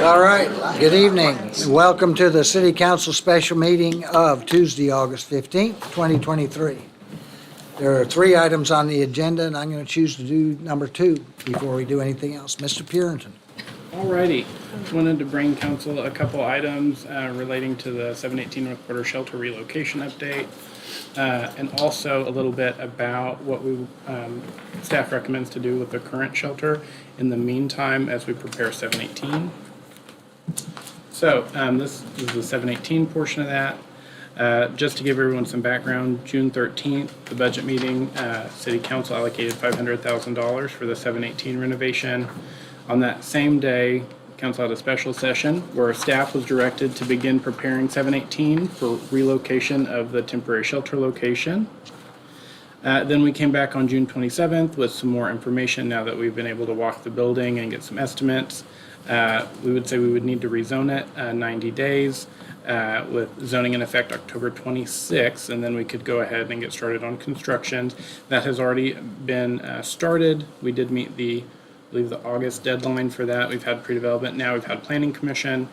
All right, good evening. Welcome to the City Council special meeting of Tuesday, August 15th, 2023. There are 3 items on the agenda, and I'm going to choose to do number 2 before we do anything else. Mr. Purinton. Alrighty, wanted to bring council a couple items relating to the 718 North Border Shelter relocation update, and also a little bit about what staff recommends to do with the current shelter in the meantime as we prepare 718. So this is the 718 portion of that. Just to give everyone some background, June 13th, the budget meeting, City Council allocated $500,000 for the 718 renovation. On that same day, Council had a special session where staff was directed to begin preparing 718 for relocation of the temporary shelter location. Then we came back on June 27th with some more information now that we've been able to walk the building and get some estimates. We would say we would need to rezone it 90 days with zoning in effect October 26th, and then we could go ahead and get started on construction. That has already been started. We did meet the August deadline for that. We've had pre-development now. We've had planning commission.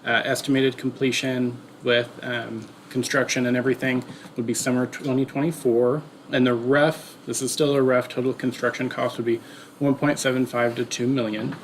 Estimated completion with construction and everything would be summer 2024. And this is still a rough total construction cost would be 1.75 to 2 million.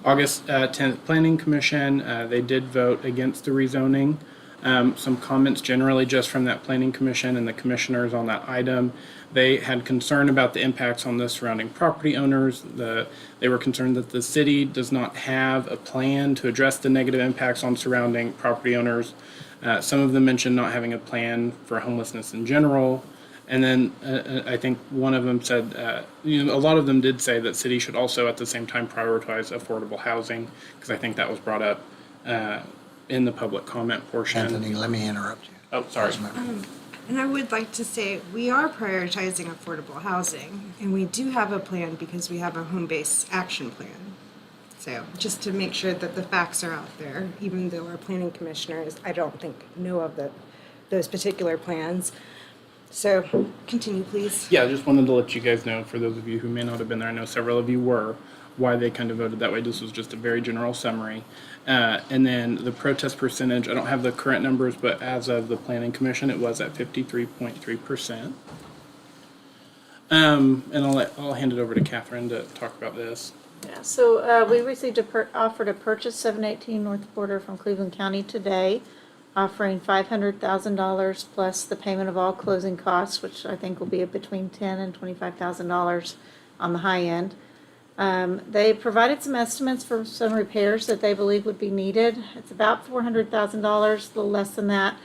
August 10th Planning Commission, they did vote against the rezoning. Some comments generally just from that Planning Commission and the commissioners on that item. They had concern about the impacts on the surrounding property owners. They were concerned that the city does not have a plan to address the negative impacts on surrounding property owners. Some of them mentioned not having a plan for homelessness in general. And then I think one of them said, a lot of them did say that city should also at the same time prioritize affordable housing, because I think that was brought up in the public comment portion. Anthony, let me interrupt you. Oh, sorry. And I would like to say we are prioritizing affordable housing, and we do have a plan because we have a home-based action plan. So just to make sure that the facts are out there, even though our planning commissioners, I don't think, know of those particular plans. So continue, please. Yeah, I just wanted to let you guys know, for those of you who may not have been there, I know several of you were, why they kind of voted that way. This was just a very general summary. And then the protest percentage, I don't have the current numbers, but as of the Planning Commission, it was at 53.3%. And I'll hand it over to Catherine to talk about this. Yeah, so we received an offer to purchase 718 North Border from Cleveland County today, offering $500,000 plus the payment of all closing costs, which I think will be between $10,000 and $25,000 on the high end. They provided some estimates for some repairs that they believe would be needed. It's about $400,000, a little less than that.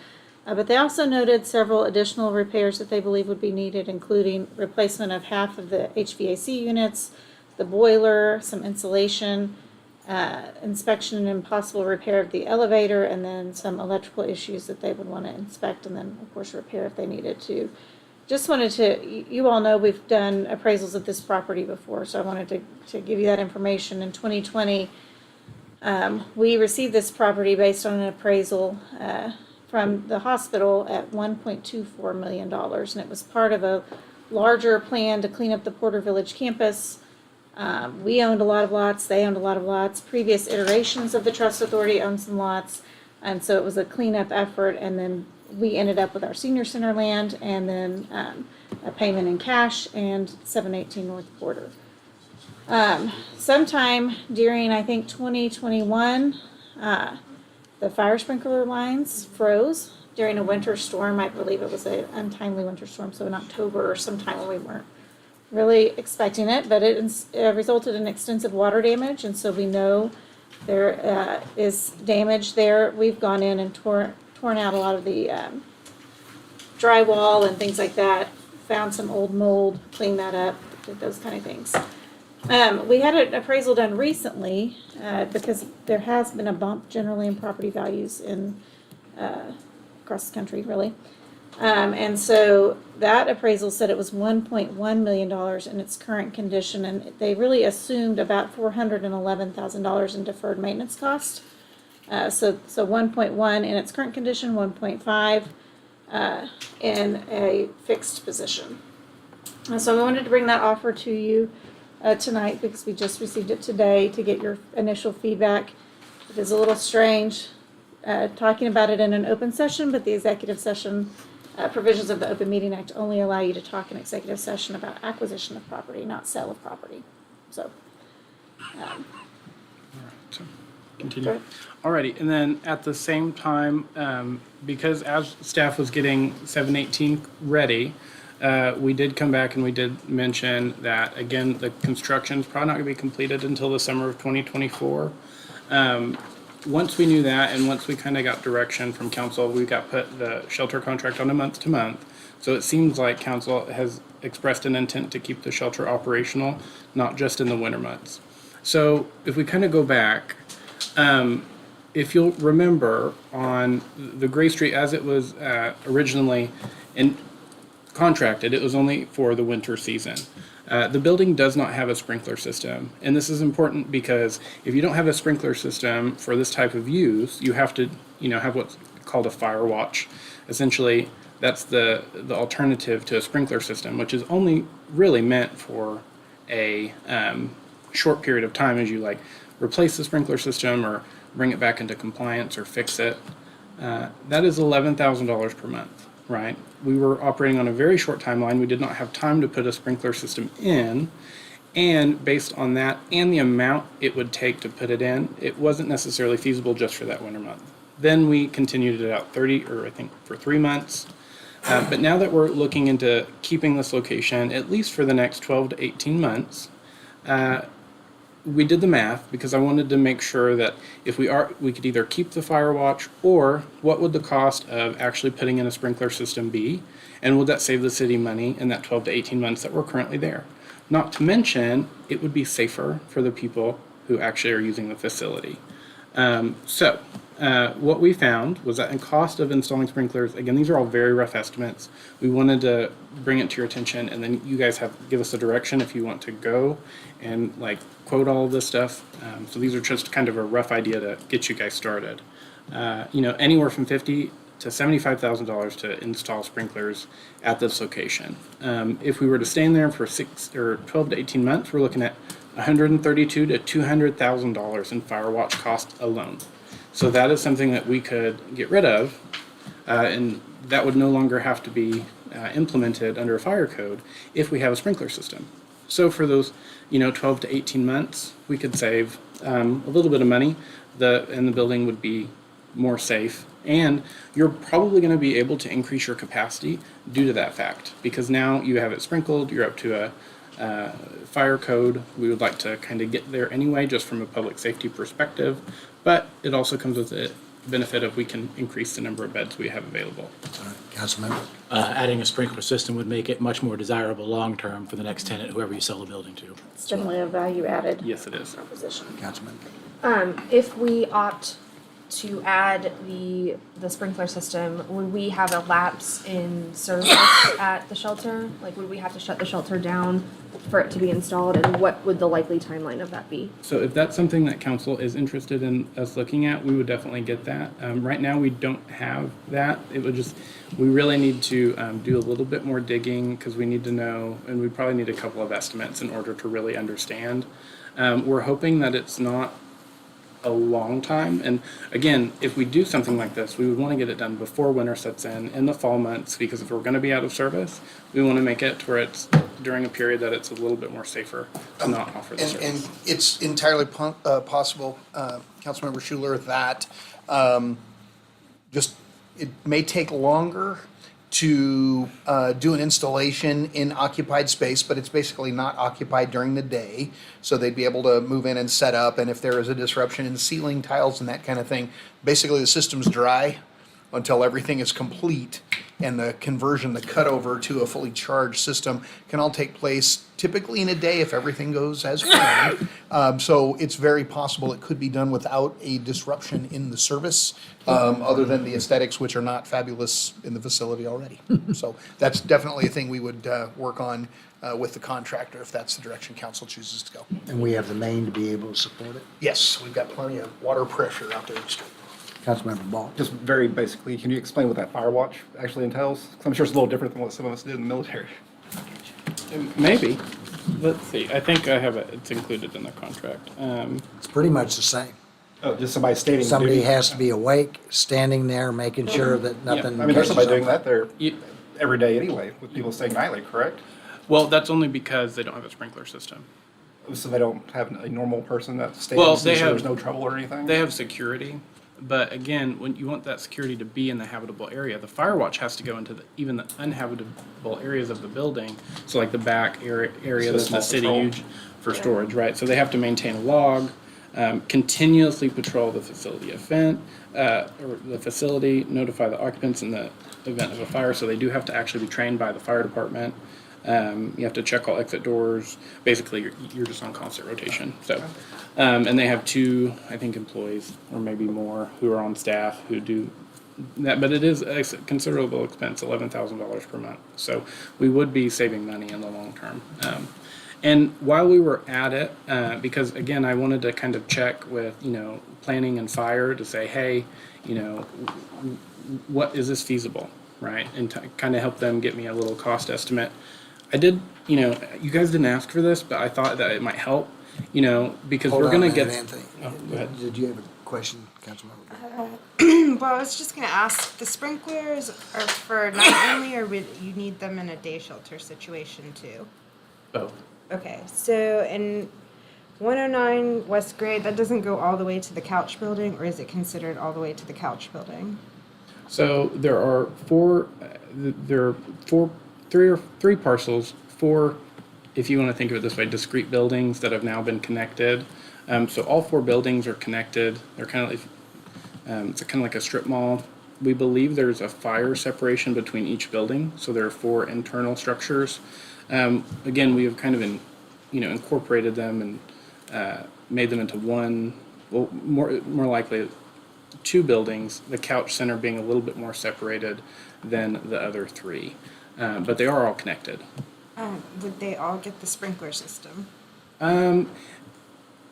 But they also noted several additional repairs that they believe would be needed, including replacement of half of the HVAC units, the boiler, some insulation, inspection and possible repair of the elevator, and then some electrical issues that they would want to inspect, and then, of course, repair if they needed to. Just wanted to, you all know we've done appraisals of this property before, so I wanted to give you that information. In 2020, we received this property based on an appraisal from the hospital at $1.24 million, and it was part of a larger plan to clean up the Porter Village campus. We owned a lot of lots, they owned a lot of lots. Previous iterations of the trust authority owned some lots, and so it was a cleanup effort, and then we ended up with our senior center land, and then a payment in cash and 718 North Border. Sometime during, I think, 2021, the fire sprinkler lines froze during a winter storm. I believe it was an untimely winter storm, so in October or sometime when we weren't really expecting it, but it resulted in extensive water damage, and so we know there is damage there. We've gone in and torn out a lot of the drywall and things like that, found some old mold, cleaned that up, did those kind of things. We had an appraisal done recently because there has been a bump generally in property values in across the country, really. And so that appraisal said it was $1.1 million in its current condition, and they really assumed about $411,000 in deferred maintenance costs. So 1.1 in its current condition, 1.5 in a fixed position. So I wanted to bring that offer to you tonight because we just received it today to get your initial feedback. It is a little strange talking about it in an open session, but the executive session provisions of the Open Meeting Act only allow you to talk in executive session about acquisition of property, not sale of property. So, So, Go continue. ahead. Alrighty, and then at the same time, because as staff was getting 718 ready, we did come back and we did mention that, again, the construction's probably not gonna be completed until the summer of 2024. Once we knew that, and once we kind of got direction from council, we got put the shelter contract on a month-to-month. So it seems like council has expressed an intent to keep the shelter operational, not just in the winter months. So if we kind of go back, if you'll remember on the Gray Street, as it was originally contracted, it was only for the winter season. The building does not have a sprinkler system, and this is important because if you don't have a sprinkler system for this type of use, you have to, have what's called a fire watch. Essentially, that's the alternative to a sprinkler system, which is only really meant for a short period of time as you replace the sprinkler system or bring it back into compliance or fix it. That is $11,000 per month, right? We were operating on a very short timeline. We did not have time to put a sprinkler system in. And based on that and the amount it would take to put it in, it wasn't necessarily feasible just for that winter month. Then we continued it out for 3 months. But now that we're looking into keeping this location, at least for the next 12 to 18 months, we did the math because I wanted to make sure that if we could either keep the fire watch, or what would the cost of actually putting in a sprinkler system be, and would that save the city money in that 12 to 18 months that we're currently there? Not to mention, it would be safer for the people who actually are using the facility. What we found was that in cost of installing sprinklers, again, these are all very rough estimates. We wanted to bring it to your attention, and then you guys give us a direction if you want to go and quote all of this stuff. So these are just kind of a rough idea to get you guys started. Anywhere from $50,000 to $75,000 to install sprinklers at this location. If we were to stay in there for 6 or 12 to 18 months, we're looking at $132,000 to $200,000 in fire watch cost alone. So that is something that we could get rid of, and that would no longer have to be implemented under a fire code if we have a sprinkler system. So for those, 12 to 18 months, we could save a little bit of money, and the building would be more safe. And you're probably going to be able to increase your capacity due to that fact, because now you have it sprinkled, you're up to a fire code. We would like to kind of get there anyway, just from a public safety perspective, but it also comes with the benefit of we can increase the number of beds we have available. Councilmember? Adding a sprinkler system would make it much more desirable long-term for the next tenant, whoever you sell the building to. it's definitely a value added Yes, it is. proposition. Councilmember? If we opt to add the sprinkler system, would we have a lapse in service at the shelter? Would we have to shut the shelter down for it to be installed, and what would the likely timeline of that be? So if that's something that council is interested in us looking at, we would definitely get that. Right now, we don't have that. We really need to do a little bit more digging, because we need to know, and we probably need a couple of estimates in order to really understand. We're hoping that it's not a long time. And again, if we do something like this, we would want to get it done before winter sets in the fall months, because if we're going to be out of service, we want to make it to where it's during a period that it's a little bit more safer to not offer the service. And it's entirely possible, Councilmember Schuler, that it may take longer to do an installation in occupied space, but it's basically not occupied during the day. So they'd be able to move in and set up, and if there is a disruption in ceiling tiles and that kind of thing, basically the system's dry until everything is complete, and the conversion, the cutover to a fully charged system can all take place typically in a day if everything goes as planned. So it's very possible it could be done without a disruption in the service, other than the aesthetics, which are not fabulous in the facility already. So that's definitely a thing we would work on with the contractor if that's the direction council chooses to go. And we have the main to be able to support it? Yes, we've got plenty of water pressure out there. Councilmember Ball? Just very basically, can you explain what that fire watch actually entails? 'Cause I'm sure it's a little different than what some of us did in the military. Maybe. Let's see. I think I have it's included in the contract. It's pretty much the same. Oh, just somebody stating. Somebody duty. has to be awake, standing there, making sure that nothing. I mean, there's somebody catches doing on that there You- every day anyway, with people staying nightly, correct? Well, that's only because they don't have a sprinkler system. So they don't have a normal person that's staying, Well, so they there's have- no trouble or anything? They have security, but again, when you want that security to be in the habitable area, the fire watch has to go into even the uninhabitable areas of the building. So like the back area So that the small city patrol. used for storage, right? So they have to maintain a log, continuously patrol the facility or the facility, notify the occupants in the event of a fire. So they do have to actually be trained by the fire department. You have to check all exit doors. Basically, you're just on constant rotation. So, and they have 2, I think, employees or maybe more who are on staff who do that. But it is a considerable expense, $11,000 per month. So we would be saving money in the long term. And while we were at it, because again, I wanted to kind of check with, planning and fire to say, hey, what is this feasible, right? And kind of help them get me a little cost estimate. I did, you guys didn't ask for this, but I thought that it might help, because Hold we're on a going to minute, get. Anthony. Oh, go ahead. Did you have a question, Councilmember? Well, I was just gonna ask, the sprinklers are for night only, or would you need them in a day shelter situation too? Both. Okay, so in 109 West Grade, that doesn't go all the way to the couch building, or is it considered all the way to the couch building? So there are three parcels, 4, if you want to think of it this way, discrete buildings that have now been connected. So all 4 buildings are connected. They're kind of like, it's kind of like a strip mall. We believe there's a fire separation between each building, so there are 4 internal structures. Again, we have kind of incorporated them and made them into one. Well, more likely 2 buildings. The couch center being a little bit more separated than the other 3, but they are all connected. Would they all get the sprinkler system?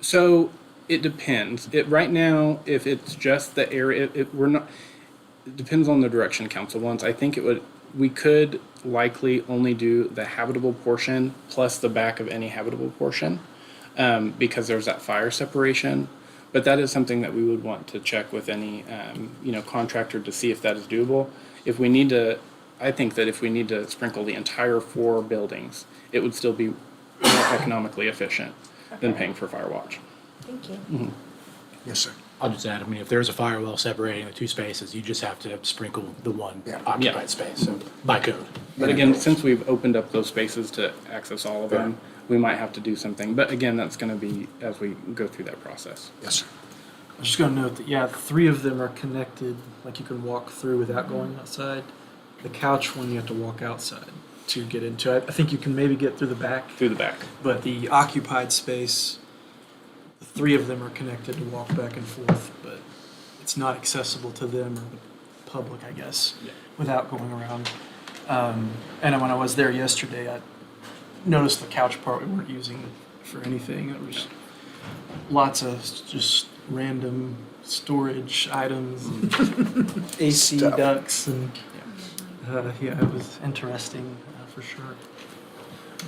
So it depends. Right now, if it's just the area, we're not. It depends on the direction council wants. I think we could likely only do the habitable portion plus the back of any habitable portion, because there's that fire separation. But that is something that we would want to check with any, contractor to see if that is doable. If we need to, I think that if we need to sprinkle the entire 4 buildings, it would still be more economically efficient than paying for fire watch. Thank you. Mm-hmm. Yes, sir. I'll just add, if there's a firewall separating the 2 spaces, you just have to sprinkle the one Yeah. occupied Yeah. space, so by code. But again, since we've opened up those spaces to access all of them, we might have to do something. But again, that's going to be as we go through that process. Yes, sir. I'm just gonna note that, 3 of them are connected, like you can walk through without going outside. The couch one, you have to walk outside to get into. I think you can maybe get through the back, Through the back. but the occupied space, the 3 of them are connected to walk back and forth, but it's not accessible to them or the public, I guess, Yeah. without going around. And when I was there yesterday, I noticed the couch part we weren't using for anything. It was lots of just random storage items, and AC Stuff. ducts, and it was interesting for sure.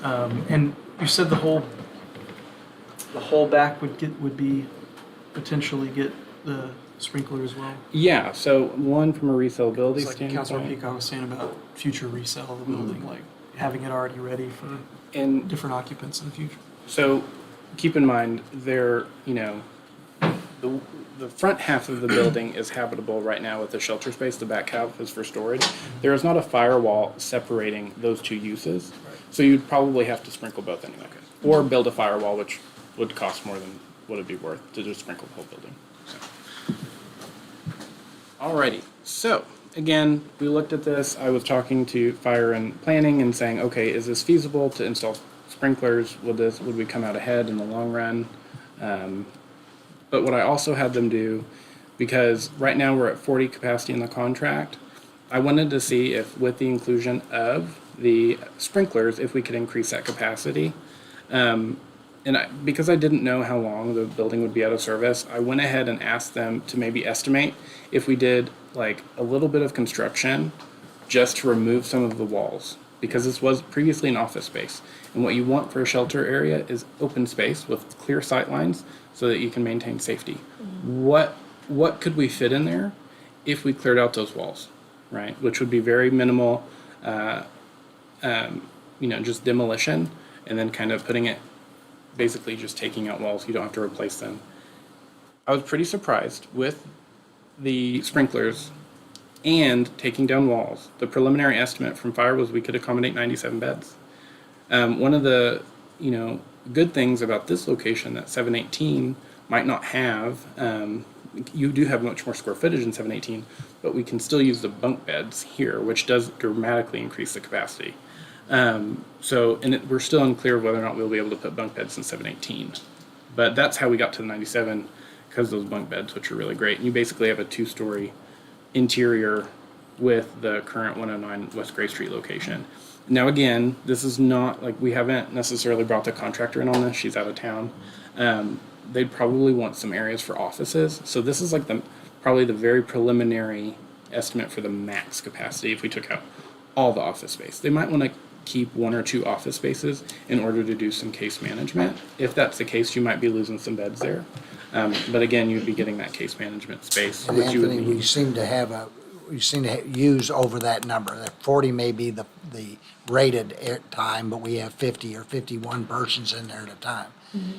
And you said the whole back would be potentially get the sprinkler as well. Yeah, so one from a resellability It's like Councilor standpoint. Peacock was saying about future resale of the building, like having it already ready for And different occupants in the future. so keep in mind, the front half of the building is habitable right now with the shelter space. The back half is for storage. There is not a firewall separating those 2 uses. So you'd probably have to sprinkle both anyway. Or build a firewall, which would cost more than what it'd be worth to just sprinkle the whole building. So. Alrighty, so again, we looked at this. I was talking to fire and planning and saying, okay, is this feasible to install sprinklers? Would we come out ahead in the long run? But what I also had them do, because right now we're at 40 capacity in the contract, I wanted to see if with the inclusion of the sprinklers, if we could increase that capacity. Because I didn't know how long the building would be out of service, I went ahead and asked them to maybe estimate if we did like a little bit of construction just to remove some of the walls. because this was previously an office space. And what you want for a shelter area is open space with clear sight lines so that you can maintain safety. What could we fit in there if we cleared out those walls, right? Which would be very minimal, just demolition, and then kind of putting it, basically just taking out walls. You don't have to replace them. I was pretty surprised with the sprinklers and taking down walls. The preliminary estimate from fire was we could accommodate 97 beds. One of the, good things about this location that 718 might not have, you do have much more square footage in 718, but we can still use the bunk beds here, which does dramatically increase the capacity. We're still unclear of whether or not we'll be able to put bunk beds in 718. But that's how we got to the 97, because of those bunk beds, which are really great. And you basically have a 2-story interior with the current 109 West Gray Street location. Now, again, this is not, like, we haven't necessarily brought the contractor in on this. She's out of town. They'd probably want some areas for offices. So this is like probably the very preliminary estimate for the max capacity if we took out all the office space. They might want to keep 1 or 2 office spaces in order to do some case management. If that's the case, you might be losing some beds there. But again, you'd be getting that case management space, And which you would Anthony, need. we seem to use over that number. That 40 may be the rated time, but we have 50 or 51 persons in there at a time.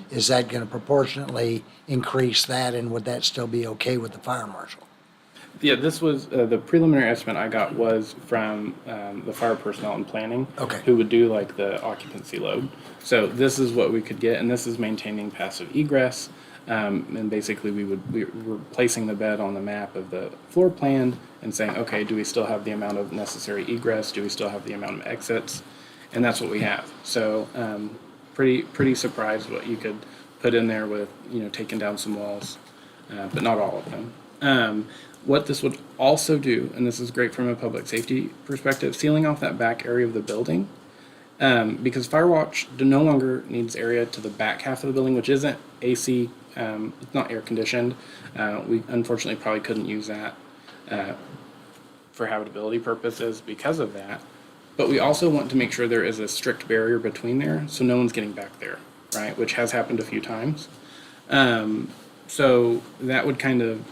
Is that going to proportionately increase that, and would that still be okay with the fire marshal? Yeah, this was, the preliminary estimate I got was from the fire personnel and planning. Okay. Who would do like the occupancy load. So this is what we could get, and this is maintaining passive egress. And basically we're placing the bed on the map of the floor plan and saying, okay, do we still have the amount of necessary egress? Do we still have the amount of exits? And that's what we have. So pretty surprised what you could put in there with, taking down some walls, but not all of them. What this would also do, and this is great from a public safety perspective, sealing off that back area of the building, because Firewatch no longer needs area to the back half of the building, which isn't AC, it's not air conditioned. We unfortunately probably couldn't use that for habitability purposes because of that. But we also want to make sure there is a strict barrier between there, so no one's getting back there, right? Which has happened a few times. So that would kind of,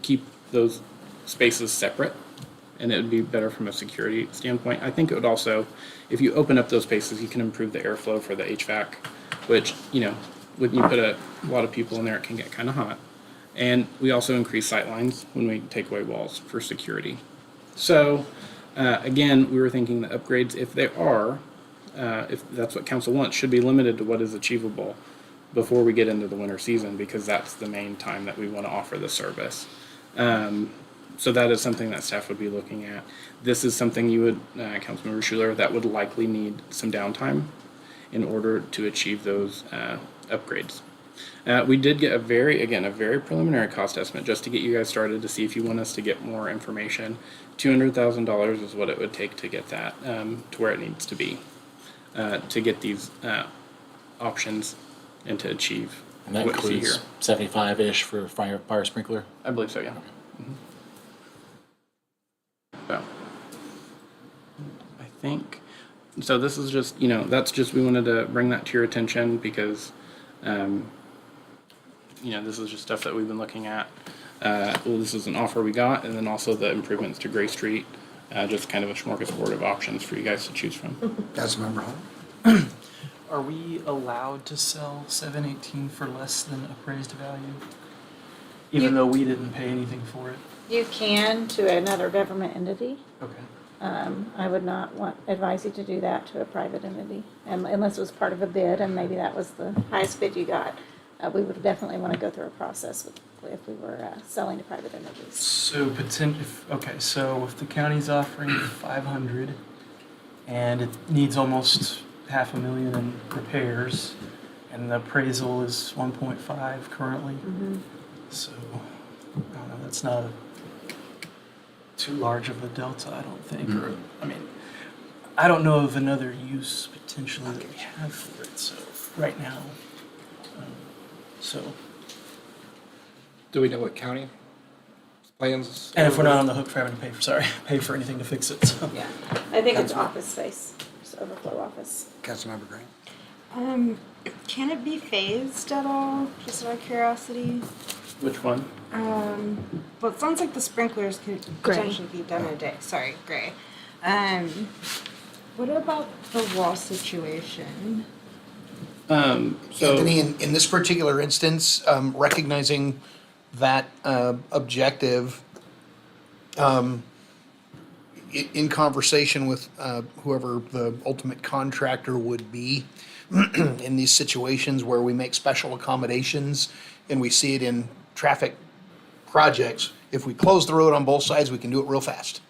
keep those spaces separate, and it would be better from a security standpoint. I think it would also, if you open up those spaces, you can improve the airflow for the HVAC, which, when you put a lot of people in there, it can get kind of hot. And we also increase sight lines when we take away walls for security. So, again, we were thinking the upgrades, if that's what council wants, should be limited to what is achievable before we get into the winter season, because that's the main time that we want to offer the service. So that is something that staff would be looking at. This is something you would, Councilmember Schuler, that would likely need some downtime in order to achieve those upgrades. We did get a very preliminary cost estimate just to get you guys started, to see if you want us to get more information. $200,000 is what it would take to get that to where it needs to be, to get these options and to achieve And that what you see here. includes 75-ish for fire sprinkler? I believe so, yeah. So, I think, so this is just, that's just, we wanted to bring that to your attention because, this is just stuff that we've been looking at. This is an offer we got, and then also the improvements to Gray Street, just kind of a smorgasbord of options for you guys to choose from. Councilmember Hunt? Are we allowed to sell 718 for less than appraised value? Even though we didn't pay anything for it? You can to another government entity. Okay. I would not advise you to do that to a private entity, unless it was part of a bid, and maybe that was the highest bid you got. We would definitely want to go through a process if we were selling to private entities. So so if the county's offering 500 and it needs almost $500,000 in repairs, and the appraisal is 1.5 currently, so I don't know, that's not too large of a delta, I don't think. Or I don't know of another use potentially that we have for it. So right now, Do we know what county Plans. And if we're not on the hook for having to pay for anything to fix it, so. Yeah, I think it's office space, just overflow office. Councilmember Green? Can it be phased at all, just out of curiosity? Which one? Well, it sounds like the sprinklers could Gray. potentially be done in a day. Sorry, gray. What about the wall situation? So Anthony, in this particular instance, recognizing that objective, in conversation with whoever the ultimate contractor would be, in these situations where we make special accommodations, and we see it in traffic projects, if we close the road on both sides, we can do it real fast.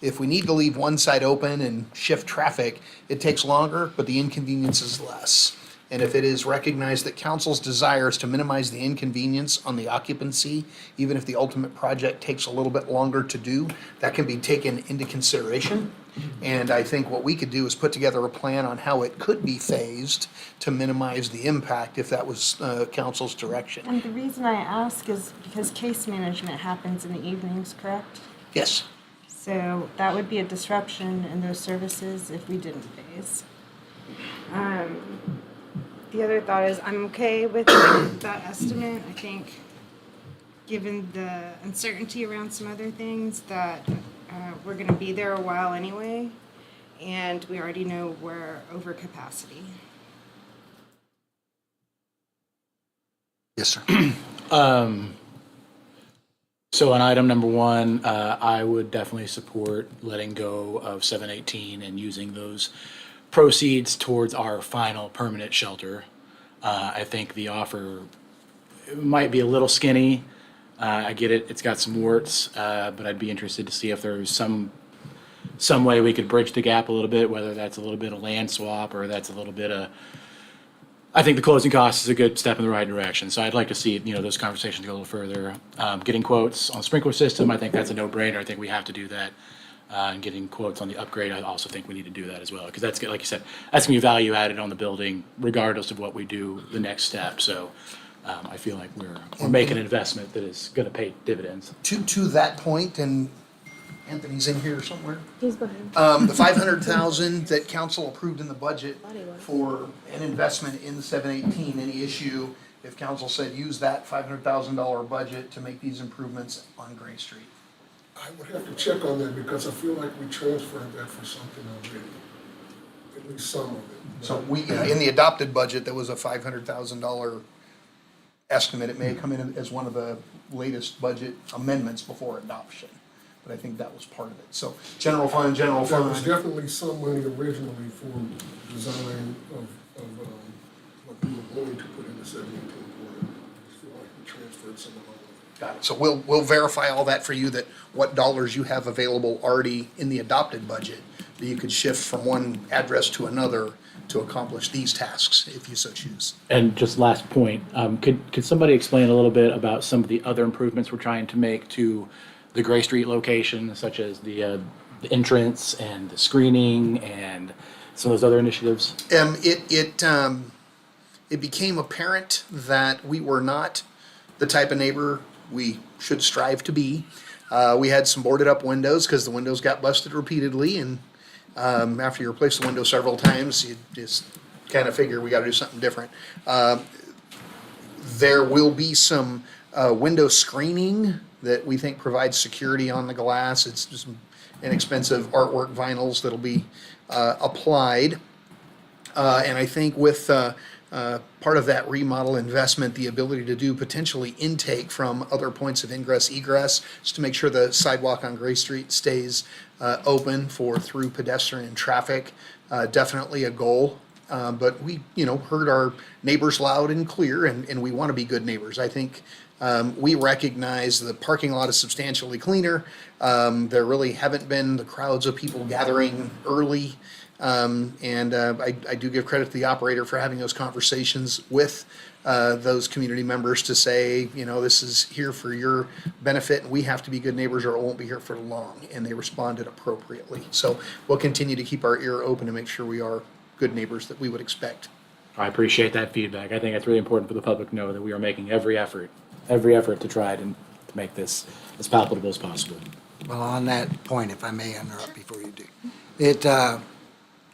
If we need to leave one side open and shift traffic, it takes longer, but the inconvenience is less. And if it is recognized that council's desire is to minimize the inconvenience on the occupancy, even if the ultimate project takes a little bit longer to do, that can be taken into consideration. And I think what we could do is put together a plan on how it could be phased to minimize the impact if that was council's direction. And the reason I ask is because case management happens in the evenings, correct? Yes. So that would be a disruption in those services if we didn't phase. The other thought is I'm okay with that estimate. I think, given the uncertainty around some other things, that we're going to be there a while anyway, and we already know we're over capacity. Yes, sir. So on item number one, I would definitely support letting go of 718 and using those proceeds towards our final permanent shelter. I think the offer might be a little skinny. I get it, it's got some warts, but I'd be interested to see if there's some way we could bridge the gap a little bit, whether that's a little bit of land swap or that's a little bit of, I think the closing cost is a good step in the right direction. So I'd like to see, those conversations go a little further. Getting quotes on the sprinkler system, I think that's a no-brainer. I think we have to do that. And getting quotes on the upgrade, I also think we need to do that as well. Because that's, like you said, that's going to be value added on the building regardless of what we do the next step. So I feel like we're making an investment that is going to pay dividends. To that point, and Anthony's in here somewhere. He's behind. The 500,000 that council approved in the budget for an investment in the 718, any issue if council said use that $500,000 budget to make these improvements on Gray Street? I would have to check on that because I feel like we transferred that for something already, at least some of it. So we, in the adopted budget, there was a $500,000 estimate. It may have come in as one of the latest budget amendments before adoption, but I think that was part of it. So general fund. There was definitely some money originally for design of what we were going to put in the 718 corner. I feel like we transferred some of it. Got it. So we'll verify all that for you, that what dollars you have available already in the adopted budget, that you could shift from one address to another to accomplish these tasks, if you so choose. And just last point, could somebody explain a little bit about some of the other improvements we're trying to make to the Gray Street location, such as the entrance and the screening and some of those other initiatives? It became apparent that we were not the type of neighbor we should strive to be. We had some boarded up windows because the windows got busted repeatedly, and after you replace the window several times, you just kind of figure we got to do something different. There will be some window screening that we think provides security on the glass. It's just inexpensive artwork vinyls that'll be applied. And I think with part of that remodel investment, the ability to do potentially intake from other points of ingress egress, just to make sure the sidewalk on Gray Street stays open for through pedestrian and traffic, definitely a goal. But we, heard our neighbors loud and clear, and we want to be good neighbors. I think we recognize the parking lot is substantially cleaner. There really haven't been the crowds of people gathering early. I do give credit to the operator for having those conversations with those community members to say, this is here for your benefit, and we have to be good neighbors or it won't be here for long. And they responded appropriately. So we'll continue to keep our ear open to make sure we are good neighbors that we would expect. I appreciate that feedback. I think it's really important for the public to know that we are making every effort to try and to make this as palatable as possible. Well, on that point, if I may interrupt before you do,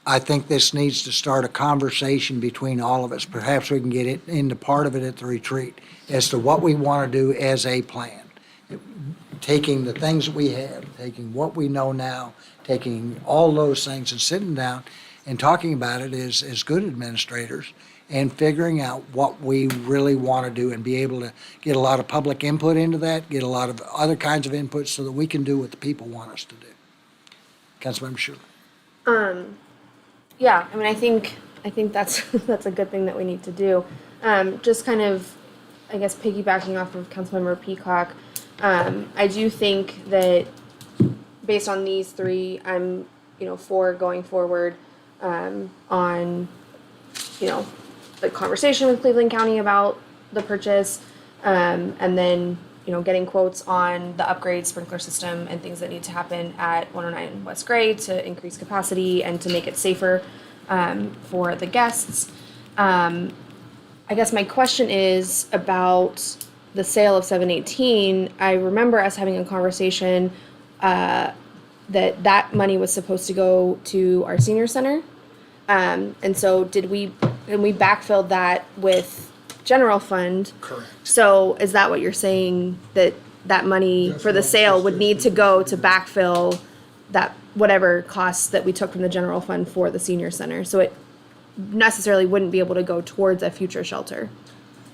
I think this needs to start a conversation between all of us. Perhaps we can get it into part of it at the retreat as to what we want to do as a plan. Taking the things that we have, taking what we know now, taking all those things and sitting down and talking about it as good administrators and figuring out what we really want to do and be able to get a lot of public input into that, get a lot of other kinds of input so that we can do what the people want us to do. Councilmember Schuler. Yeah, I mean, I think that's that's a good thing that we need to do. Just kind of, I guess, piggybacking off of Councilmember Peacock, I do think that based on these three, I'm for going forward on the conversation with Cleveland County about the purchase, and then getting quotes on the upgrade sprinkler system and things that need to happen at 109 West Gray to increase capacity and to make it safer for the guests. I guess my question is about the sale of 718. I remember us having a conversation that money was supposed to go to our senior center. And so we backfilled that with general fund. Correct. So is that what you're saying, that money That's for the what sale I'm would need to suggesting. go to backfill that whatever costs that we took from the general fund for the senior center? So it necessarily wouldn't be able to go towards a future shelter.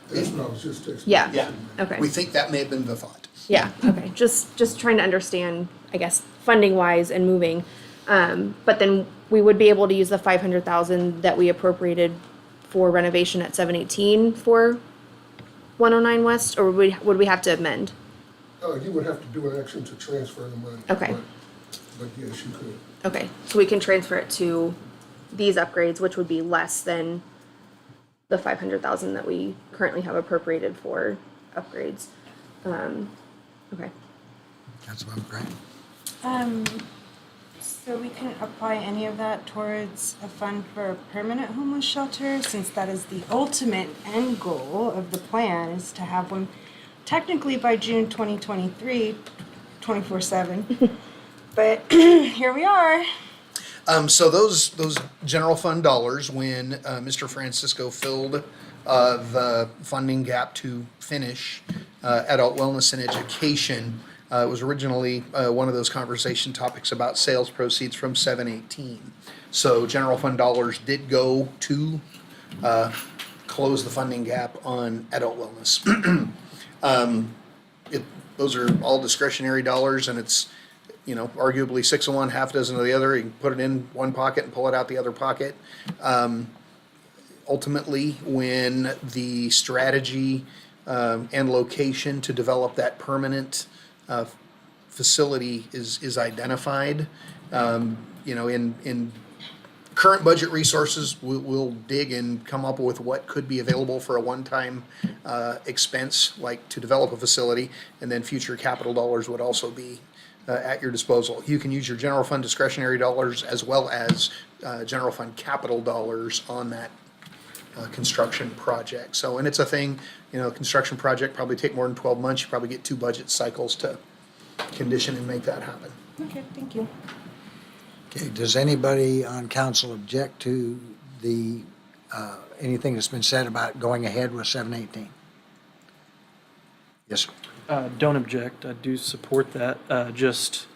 That's what I was just explaining. Yeah. Yeah. Okay. We think that may have been the thought. Yeah, okay, just trying to understand, I guess, funding wise and moving. But then we would be able to use the 500,000 that we appropriated for renovation at 718 for 109 West, or would we have to amend? You would have to do an action to transfer the money. Okay. But yes, you could. Okay, so we can transfer it to these upgrades, which would be less than the 500,000 that we currently have appropriated for upgrades. Okay. Councilmember Grant. So we couldn't apply any of that towards a fund for a permanent homeless shelter, since that is the ultimate end goal of the plan, is to have one technically by June 2023, 24/7. But here we are. So those general fund dollars, when Mr. Francisco filled the funding gap to finish adult wellness and education, it was originally one of those conversation topics about sales proceeds from 718. So general fund dollars did go to close the funding gap on adult wellness. Those are all discretionary dollars, and it's arguably 6 of one, half dozen of the other. You can put it in one pocket and pull it out the other pocket. Ultimately, when the strategy and location to develop that permanent facility is identified, in current budget resources, we'll dig and come up with what could be available for a one-time expense, like to develop a facility, and then future capital dollars would also be at your disposal. You can use your general fund discretionary dollars as well as general fund capital dollars on that construction project. So, and it's a thing, construction project probably take more than 12 months. You probably get 2 budget cycles to condition and make that happen. Okay, thank you. Okay, does anybody on council object to the, anything that's been said about going ahead with 718? Yes, sir. Don't object. I do support that. Just,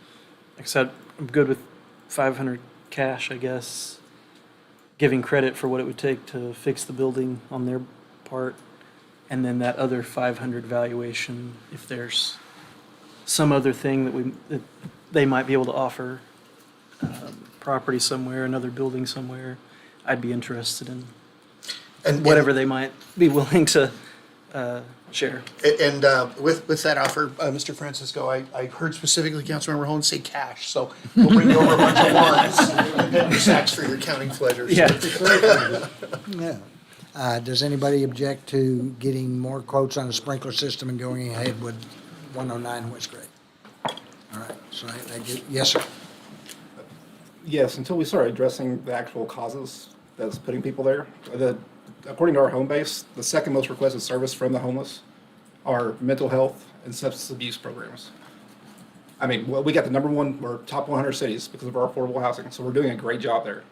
like I said, I'm good with 500 cash, I guess. Giving credit for what it would take to fix the building on their part. And then that other 500 valuation, if there's some other thing that they might be able to offer, property somewhere, another building somewhere, I'd be interested in And whatever they might be willing to share. And with that offer, Mr. Francisco, I heard specifically Councilmember Holmes say cash, so we'll bring you over a bunch of ones and then your sacks for your counting pleasures. Yeah. Yeah. Does anybody object to getting more quotes on the sprinkler system and going ahead with 109 West Gray? All right, so yes, sir. Yes, until we start addressing the actual causes that's putting people there. According to our home base, the second most requested service from the homeless our mental health and substance abuse programs. I mean, well, we got the we're top 100 cities because of our affordable housing, so we're doing a great job there.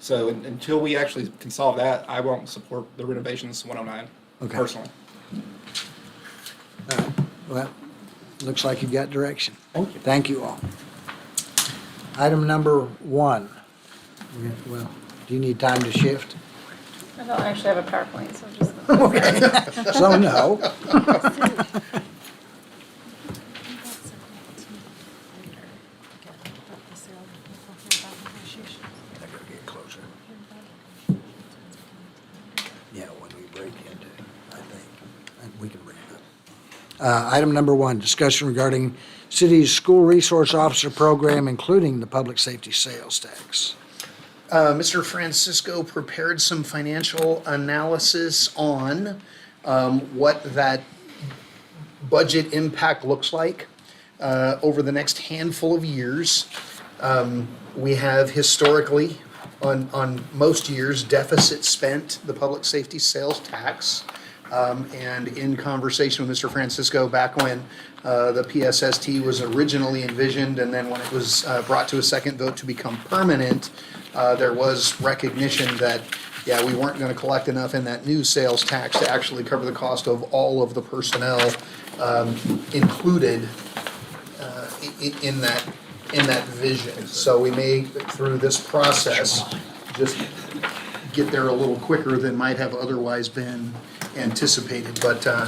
So until we actually can solve that, I won't support the renovations 109 Okay. personally. Well, looks like you've got direction. Thank you all. Item number 1. Well, do you need time to shift? I don't actually have a PowerPoint, so just. So no. I gotta get closer. Yeah, when we break into, I think, and we can bring it up. Item number 1, discussion regarding city's school resource officer program, including the public safety sales tax. Mr. Francisco prepared some financial analysis on what that budget impact looks like over the next handful of years. We have historically, on most years, deficit spent the public safety sales tax. And in conversation with Mr. Francisco back when the PSST was originally envisioned, and then when it was brought to a second vote to become permanent, there was recognition that, yeah, we weren't going to collect enough in that new sales tax to actually cover the cost of all of the personnel included in that vision. So we may, through this process, just get there a little quicker than might have otherwise been anticipated. But I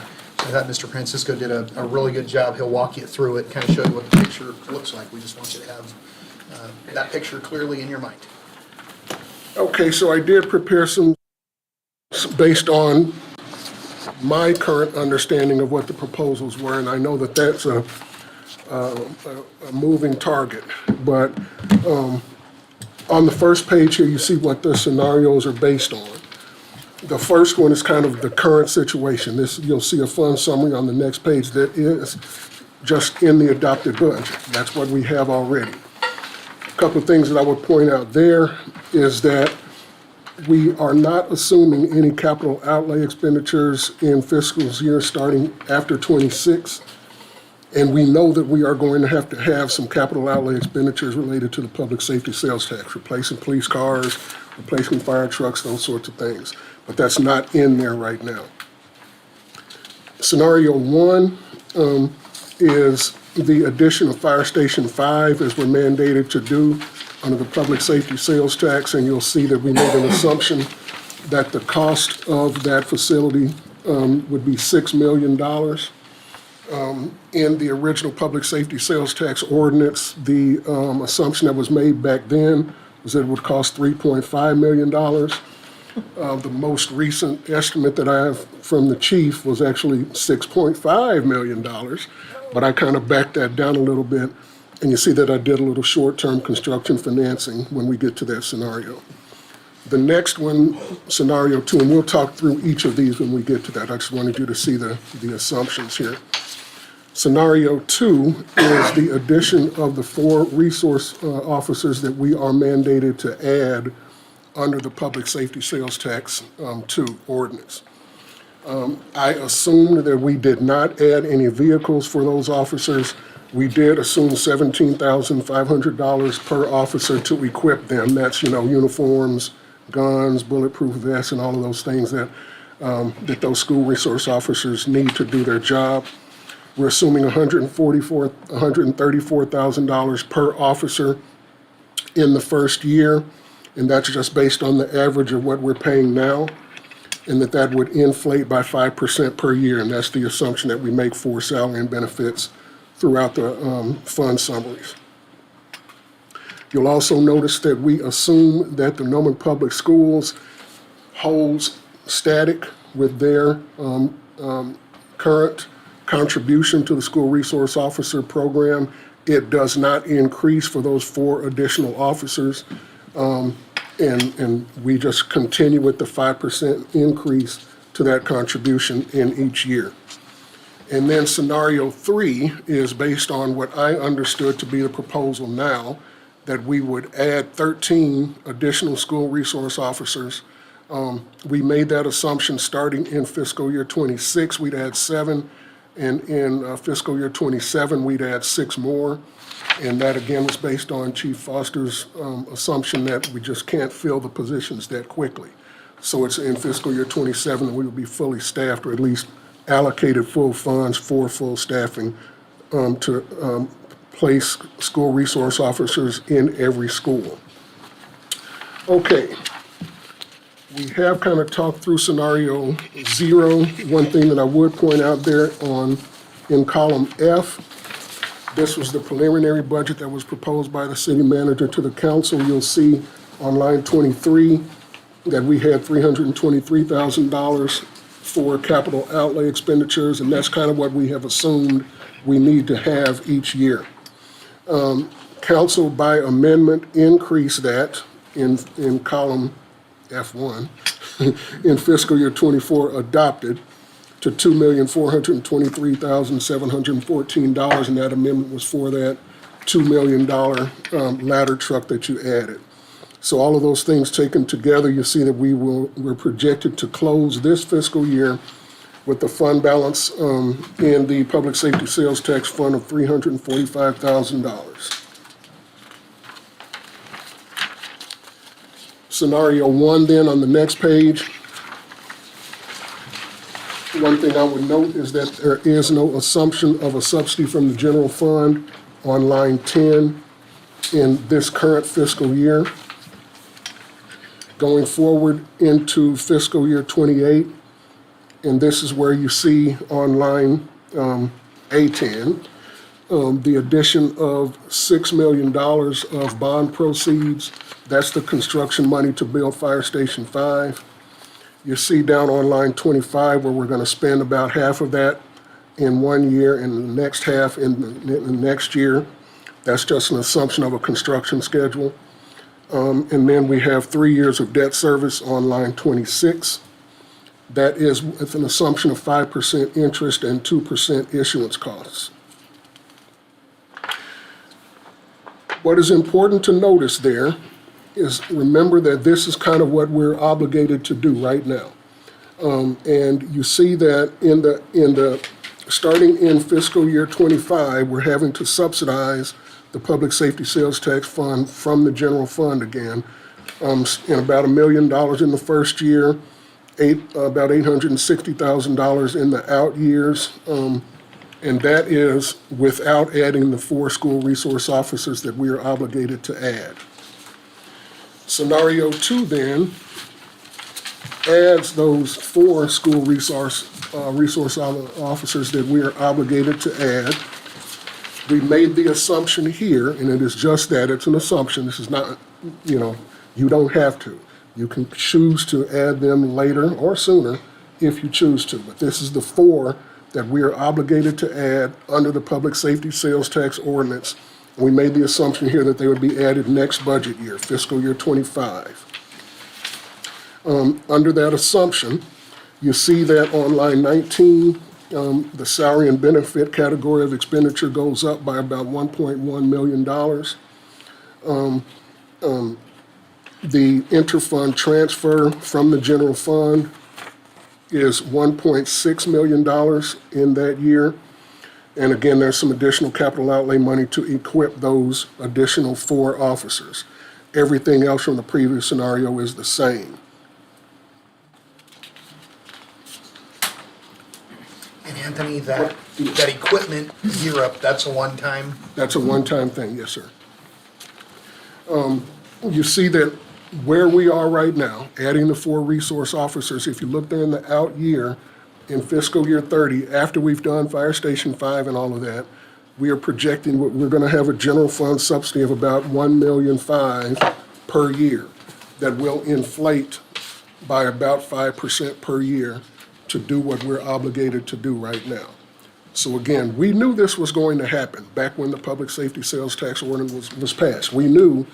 thought Mr. Francisco did a really good job. He'll walk you through it, kind of show you what the picture looks like. We just want you to have that picture clearly in your mind. Okay, so I did prepare some based on my current understanding of what the proposals were, and I know that that's a moving target. But on the first page here, you see what the scenarios are based on. The first one is kind of the current situation. You'll see a fund summary on the next page that is just in the adopted budget. That's what we have already. A couple of things that I would point out there is that we are not assuming any capital outlay expenditures in fiscal year starting after '26. And we know that we are going to have some capital outlay expenditures related to the public safety sales tax, replacing police cars, replacing fire trucks, those sorts of things. But that's not in there right now. Scenario 1 is the addition of Fire Station 5 as we're mandated to do under the public safety sales tax. And you'll see that we made an assumption that the cost of that facility would be $6 million. In the original public safety sales tax ordinance, the assumption that was made back then was that it would cost $3.5 million. The most recent estimate that I have from the chief was actually $6.5 million, but I kind of backed that down a little bit, and you see that I did a little short-term construction financing when we get to that scenario. The next one, scenario 2, and we'll talk through each of these when we get to that. I just wanted you to see the assumptions here. Scenario 2 is the addition of the 4 resource officers that we are mandated to add under the public safety sales tax 2 ordinance. I assumed that we did not add any vehicles for those officers. We did assume $17,500 per officer to equip them. That's, uniforms, guns, bulletproof vests, and all of those things that those school resource officers need to do their job. We're assuming $134,000 per officer in the first year, and that's just based on the average of what we're paying now, and that would inflate by 5% per year, and that's the assumption that we make for salary and benefits throughout the fund summaries. You'll also notice that we assume that the Norman Public Schools holds static with their current contribution to the school resource officer program. It does not increase for those 4 additional officers. And we just continue with the 5% increase to that contribution in each year. And then scenario 3 is based on what I understood to be the proposal now, that we would add 13 additional school resource officers. We made that assumption starting in fiscal year '26, we'd add 7. And in fiscal year '27, we'd add 6 more. And that again was based on Chief Foster's assumption that we just can't fill the positions that quickly. So it's in fiscal year '27 that we will be fully staffed, or at least allocated full funds for full staffing to place school resource officers in every school. Okay. We have kind of talked through scenario 0. One thing that I would point out there in column F, this was the preliminary budget that was proposed by the city manager to the council. You'll see on line 23 that we had $323,000 for capital outlay expenditures, and that's kind of what we have assumed we need to have each year. Council by amendment increased that in column F1 in fiscal year '24 adopted to $2,423,714, and that amendment was for that $2 million ladder truck that you added. So all of those things taken together, you see that we're projected to close this fiscal year with the fund balance in the public safety sales tax fund of $345,000. Scenario 1 then on the next page. One thing I would note is that there is no assumption of a subsidy from the general fund on line 10 in this current fiscal year. Going forward into fiscal year '28, and this is where you see on line A10, the addition of $6 million of bond proceeds. That's the construction money to build Fire Station 5. You see down on line 25 where we're going to spend about half of that in 1 year and the next half in the next year. That's just an assumption of a construction schedule. And then we have 3 years of debt service on line 26. That is with an assumption of 5% interest and 2% issuance costs. What is important to notice there is remember that this is kind of what we're obligated to do right now. And you see that in the starting in fiscal year '25, we're having to subsidize the public safety sales tax fund from the general fund again, in about $1 million in the first year, about $860,000 in the out years, and that is without adding the 4 school resource officers that we are obligated to add. Scenario 2 then adds those 4 school resource officers that we are obligated to add. We made the assumption here, and it is just that, it's an assumption. This is not, you don't have to. You can choose to add them later or sooner if you choose to, but this is the 4 that we are obligated to add under the public safety sales tax ordinance. We made the assumption here that they would be added next budget year, fiscal year '25. Under that assumption, you see that on line 19, the salary and benefit category of expenditure goes up by about $1.1 million. The interfund transfer from the general fund is $1.6 million in that year. And again, there's some additional capital outlay money to equip those additional 4 officers. Everything else from the previous scenario is the same. And Anthony, that equipment gear up, that's a one-time? That's a one-time thing, yes, sir. You see that where we are right now, adding the 4 resource officers, if you look there in the out year, in fiscal year '30, after we've done Fire Station 5 and all of that, we are projecting we're going to have a general fund subsidy of about $1.5 million per year that will inflate by about 5% per year to do what we're obligated to do right now. So again, we knew this was going to happen back when the public safety sales tax ordinance was passed. We knew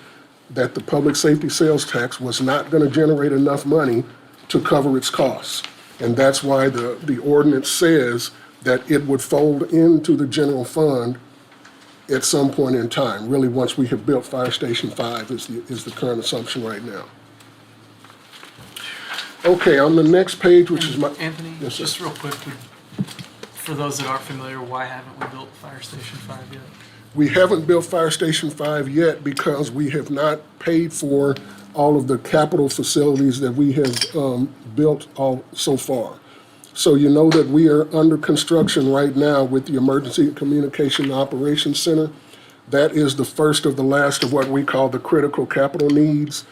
that the public safety sales tax was not going to generate enough money to cover its costs. And that's why the ordinance says that it would fold into the general fund at some point in time, really once we have built Fire Station 5 is the current assumption right now. Okay, on the next page, which is my... Anthony, Yes, sir. just real quick, for those that aren't familiar, why haven't we built Fire Station 5 yet? We haven't built Fire Station 5 yet because we have not paid for all of the capital facilities that we have built all so far. So you know that we are under construction right now with the Emergency Communication Operations Center. That is the first of the last of what we call the critical capital needs.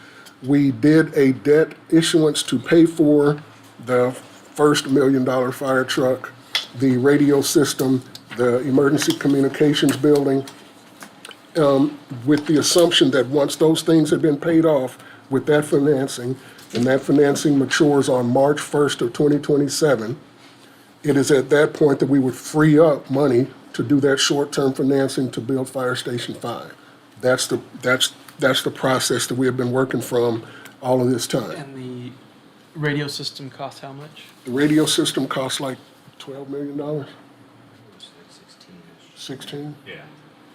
We did a debt issuance to pay for the first $1 million fire truck, the radio system, the emergency communications building, with the assumption that once those things have been paid off with that financing, and that financing matures on March 1st of 2027, it is at that point that we would free up money to do that short-term financing to build Fire Station 5. That's the process that we have been working from all of this time. And the radio system costs how much? The radio system costs like $12 million? 16? Yeah.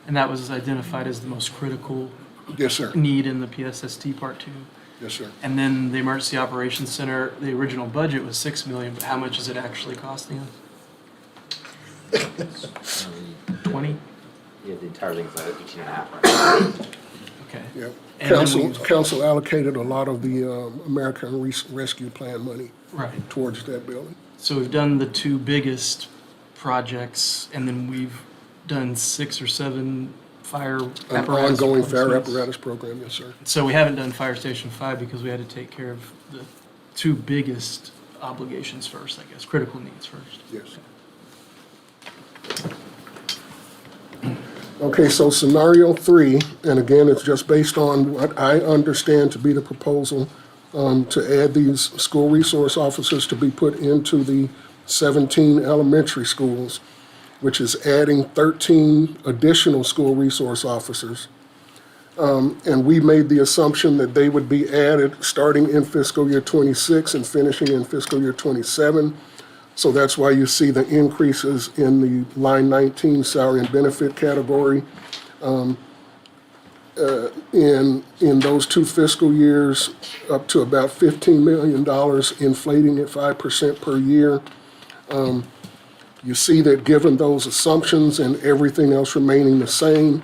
And that was identified as the most critical Yes, sir. need in the PSST Part 2. Yes, sir. And then the Emergency Operations Center, the original budget was $6 million, but how much is it actually costing us? 20? Yeah, the entire thing's like 18.5 right? Okay. Yeah. And then Council allocated a lot of the American Rescue Plan money Right. towards that building. So we've done the two biggest projects, and then we've done 6 or 7 fire An apparatus ongoing fire replacements. apparatus program, yes, sir. So we haven't done Fire Station 5 because we had to take care of the two biggest obligations first, I guess, critical needs first. Yes. Okay, so scenario 3, and again, it's just based on what I understand to be the proposal to add these school resource officers to be put into the 17 elementary schools, which is adding 13 additional school resource officers. And we made the assumption that they would be added starting in fiscal year 26 and finishing in fiscal year 27. So that's why you see the increases in the line 19 salary and benefit category. In those 2 fiscal years, up to about $15 million, inflating at 5% per year. You see that given those assumptions and everything else remaining the same,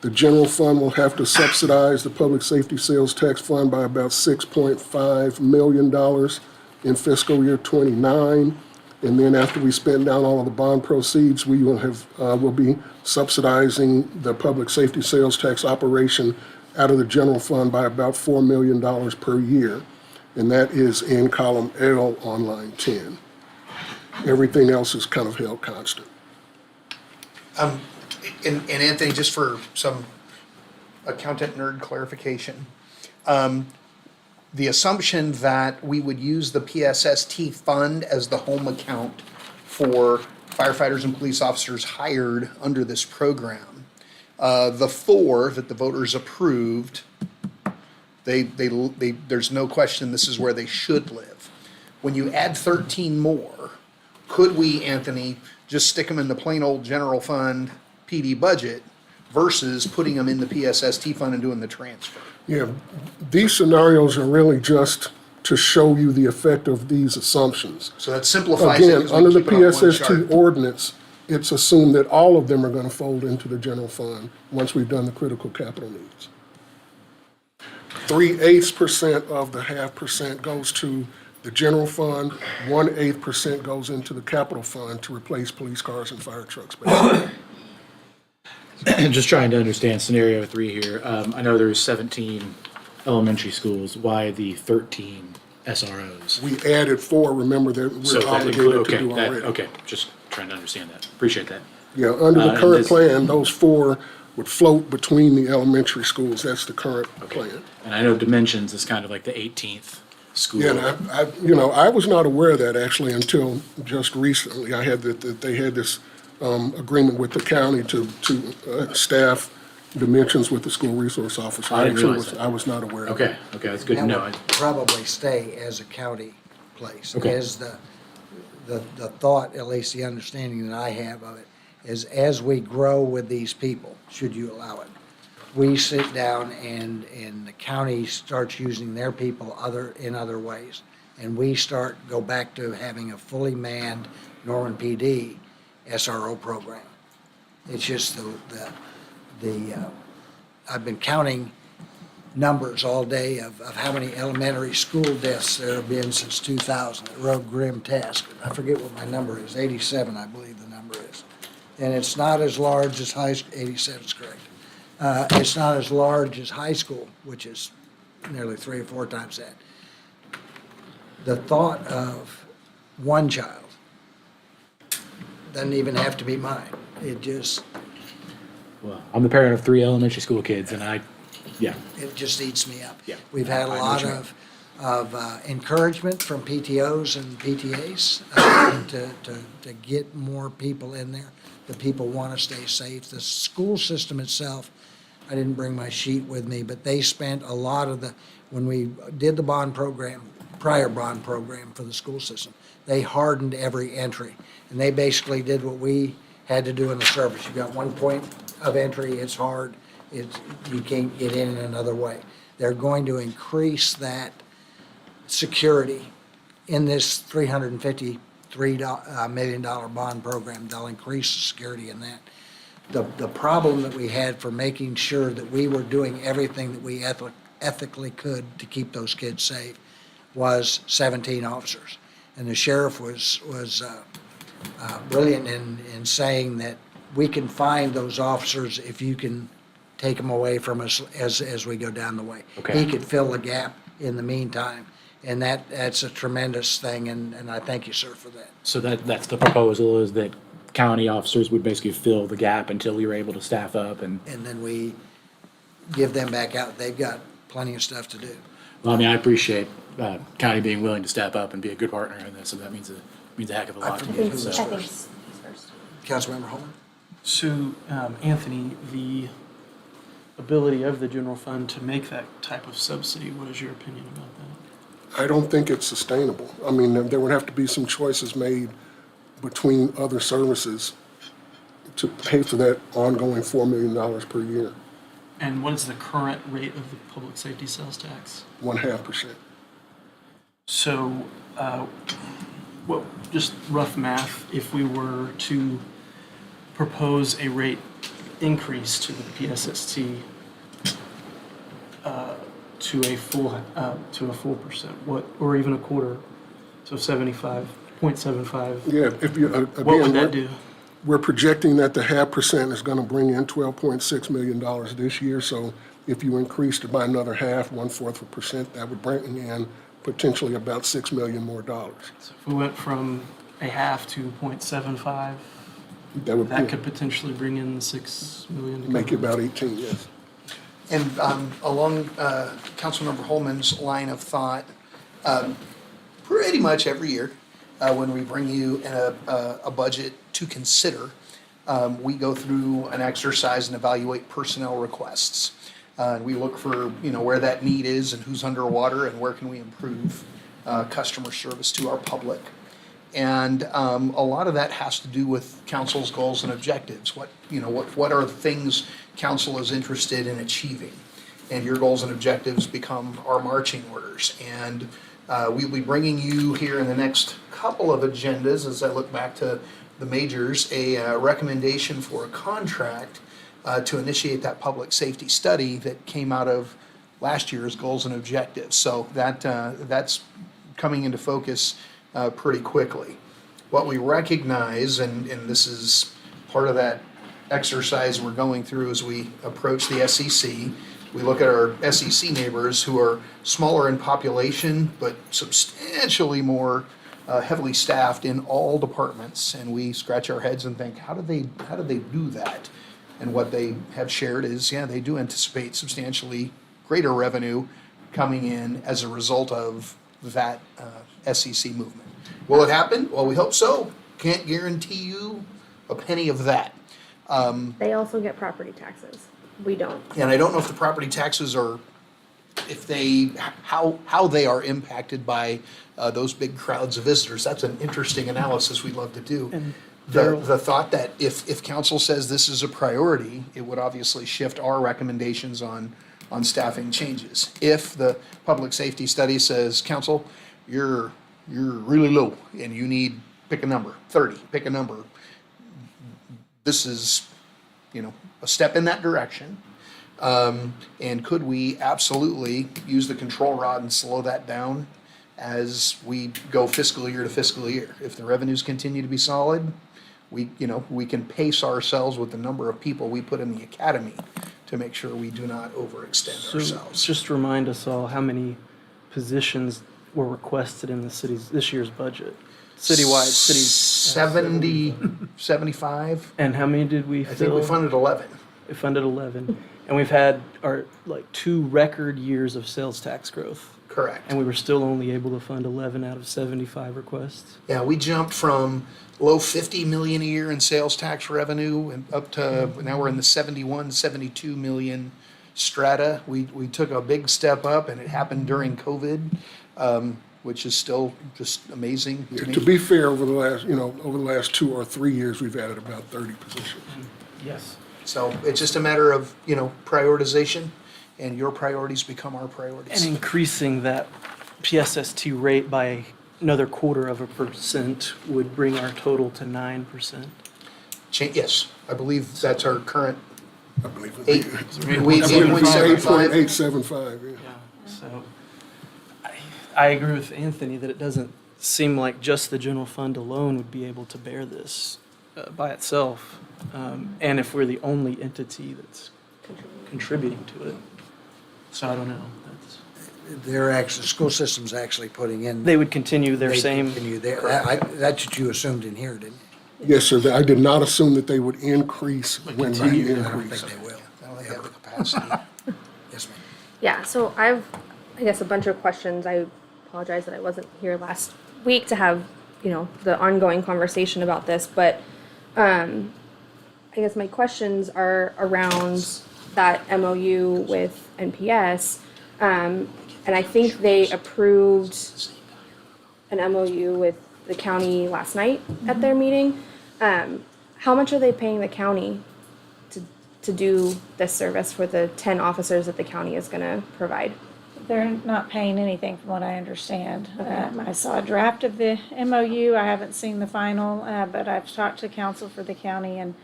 the general fund will have to subsidize the public safety sales tax fund by about $6.5 million in fiscal year 29. And then after we spend down all of the bond proceeds, we will be subsidizing the public safety sales tax operation out of the general fund by about $4 million per year. And that is in column L on line 10. Everything else is kind of held constant. And Anthony, just for some accountant nerd clarification, the assumption that we would use the PSST fund as the home account for firefighters and police officers hired under this program, the 4 that the voters approved, there's no question this is where they should live. When you add 13 more, could we, Anthony, just stick them in the plain old general fund PD budget versus putting them in the PSST fund and doing the transfer? Yeah, these scenarios are really just to show you the effect of these assumptions. So that simplifies it. Again, 'cause we under the keep it on one PSST chart. ordinance, it's assumed that all of them are going to fold into the general fund once we've done the critical capital needs. 3/8% of the 0.5% goes to the general fund, 1/8% goes into the capital fund to replace police cars and fire trucks, basically. Just trying to understand scenario 3 here. I know there's 17 elementary schools. Why the 13 SROs? We added 4, remember, that So we're that obligated include, to okay, do already. okay, just trying to understand that. Appreciate that. Yeah, under the and current this- plan, those 4 would float between the elementary schools. That's the current plan. And I know Dimensions is kind of like the 18th school. Yeah, and I was not aware of that actually until just recently. I had that they had this agreement with the county to staff Dimensions with the school resource officer. I didn't actually realize that. I was not aware of it. Okay, that's good to That know. would probably stay as a county place. Okay. As the thought, at least the understanding that I have of it, is as we grow with these people, should you allow it, we sit down and the county starts using their people in other ways. And we go back to having a fully manned Norman PD. SRO program. It's just I've been counting numbers all day of how many elementary school deaths there have been since 2000. It wrote grim task. I forget what my number is, 87, I believe the number is. And it's not as large as 87 is correct. It's not as large as high school, which is nearly 3 or 4 times that. The thought of one child doesn't even have to be mine. It just, Well, I'm the parent of 3 elementary school kids, and it just eats me up. Yeah. We've had a I know lot what you of encouragement from PTOs and PTAs to get more people in there. The people want to stay safe. The school system itself, I didn't bring my sheet with me, but they spent a lot of when we did the bond program, prior bond program for the school system, they hardened every entry. And they basically did what we had to do in the service. You got 1 point of entry, it's hard, you can't get in another way. They're going to increase that security in this $353 million bond program. They'll increase the security in that. The problem that we had for making sure that we were doing everything that we ethically could to keep those kids safe was 17 officers. And the sheriff was brilliant in saying that we can find those officers if you can take them away from us as we go down the way. Okay. He could fill the gap in the meantime, and that's a tremendous thing, and I thank you, sir, for that. So that's the proposal, is that county officers would basically fill the gap until we were able to staff up and, And then we give them back out. They've got plenty of stuff to do. well, I mean, I appreciate, county being willing to step up and be a good partner in this, so that means a heck of a lot to forget me, who so. was I think he's first. Councilmember Holman? So, Anthony, the ability of the general fund to make that type of subsidy, what is your opinion about that? I don't think it's sustainable. I mean, there would have to be some choices made between other services to pay for that ongoing $4 million per year, And what is the current rate of the public safety sales tax? 0.5%. So, what, just rough math, if we were to propose a rate increase to the PSST to a full percent, what, or even a quarter, so 0.75. Yeah, if you, What would again, that do? we're projecting that the 0.5% is going to bring in $12.6 million this year. So if you increased it by another half, 1/4%, that would bring in potentially about $6 million more dollars. So if we went from a half to 0.75, That would that could potentially bring in 6 million. to make it cover. about 18, yes. And along Councilmember Holman's line of thought, pretty much every year, when we bring you a budget to consider, we go through an exercise and evaluate personnel requests. And we look for, where that need is and who's underwater and where can we improve customer service to our public. And a lot of that has to do with council's goals and objectives. What are the things council is interested in achieving? And your goals and objectives become our marching orders. And we'll be bringing you here in the next couple of agendas, as I look back to the majors, a recommendation for a contract to initiate that public safety study that came out of last year's goals and objectives. So that's coming into focus pretty quickly. What we recognize, and this is part of that exercise we're going through as we approach the SEC, we look at our SEC neighbors who are smaller in population, but substantially more heavily staffed in all departments, and we scratch our heads and think, how do they do that? And what they have shared is, they do anticipate substantially greater revenue coming in as a result of that SEC movement. Will it happen? Well, we hope so. Can't guarantee you a penny of that. They also get property taxes. We don't. And I don't know if the property taxes are, how they are impacted by those big crowds of visitors. That's an interesting analysis we'd love to do. And The thought that if council says this is a priority, it would obviously shift our recommendations on staffing changes. If the public safety study says, council, you're really low and you need, pick a number, 30, pick a number, this is, a step in that direction. And could we absolutely use the control rod and slow that down as we go fiscal year to fiscal year? If the revenues continue to be solid, we can pace ourselves with the number of people we put in the academy to make sure we do not overextend So ourselves. just remind us all how many positions were requested in this year's budget? Citywide, cities. 70, 75. And how many did we I think fill? we funded 11. We funded 11. And we've had our, 2 record years of sales tax growth. Correct. And we were still only able to fund 11 out of 75 requests. Yeah, we jumped from low 50 million a year in sales tax revenue and up to, now we're in the 71, 72 million strata. We took a big step up, and it happened during COVID, which is still just amazing to me. To be fair, over the last 2 or 3 years, we've added about 30 positions. Yes. So it's just a matter of, prioritization, and your priorities become our priorities. And increasing that PSST rate by another 1/4% would bring our total to 9%. Yes, I believe that's our current I believe it. 8.75. 8.75, yeah. So I agree with Anthony that it doesn't seem like just the general fund alone would be able to bear this by itself. And if we're the only entity that's contributing to it. So I don't know. The school system's actually putting in. They would continue their they same. continue their- That's what you assumed in here, didn't you? Yes, sir. I did not assume that they would increase when we I don't increase. think they will. They have the capacity. Yes, ma'am. Yeah, so I guess, a bunch of questions. I apologize that I wasn't here last week to have, the ongoing conversation about this, but I guess my questions are around that MOU with NPS. And I think they approved an MOU with the county last night at their meeting. How much are they paying the county to do this service for the 10 officers that the county is going to provide? They're not paying anything from what I understand. I saw a draft of the MOU. I haven't seen the final, but I've talked to counsel for the county, and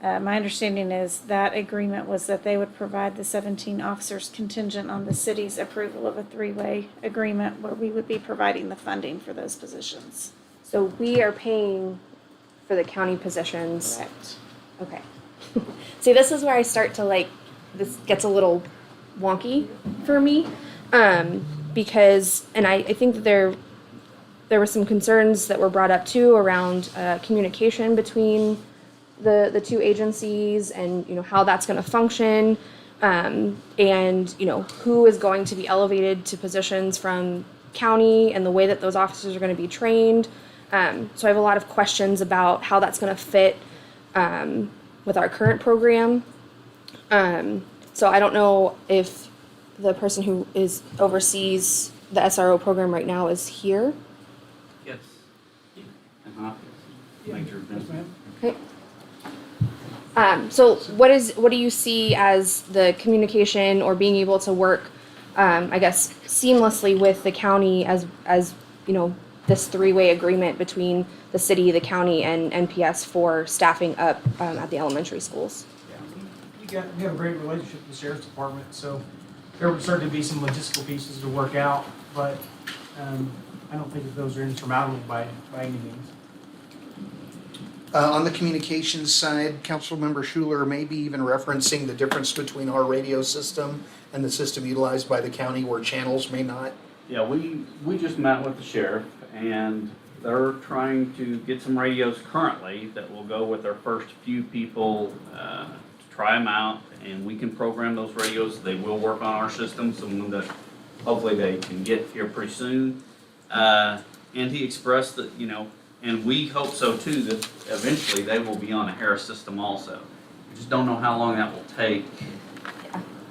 my understanding is that agreement was that they would provide the 17 officers contingent on the city's approval of a 3-way agreement where we would be providing the funding for those positions. So we are paying for the county positions. Correct. Okay. See, this is where I start to this gets a little wonky for me. Because, and I think that there were some concerns that were brought up too around communication between the two agencies and, how that's going to function. And, who is going to be elevated to positions from county and the way that those officers are going to be trained. So I have a lot of questions about how that's going to fit with our current program. So I don't know if the person who oversees the SRO program right now is here. Yes. Major Vincent. Okay. So what do you see as the communication or being able to work, I guess, seamlessly with the county as this 3-way agreement between the city, the county, and NPS for staffing up at the elementary schools? We have a great relationship with the sheriff's department, so there would certainly be some logistical pieces to work out, but I don't think that those are insurmountable by any means. On the communications side, Councilmember Schuler may be even referencing the difference between our radio system and the system utilized by the county where channels may not. Yeah, we just met with the sheriff, and they're trying to get some radios currently that will go with their first few people to try them out, and we can program those radios. They will work on our system, so that hopefully they can get here pretty soon. And he expressed that, and we hope so too, that eventually they will be on a Harris system also. We just don't know how long that will take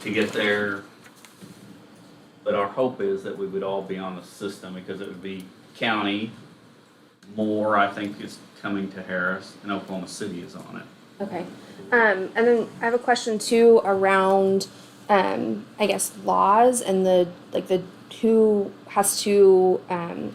to get there. But our hope is that we would all be on the system because it would be county. More, I think, is coming to Harris, and Oklahoma City is on it. Okay. And then I have a question too around, I guess, laws and the who has to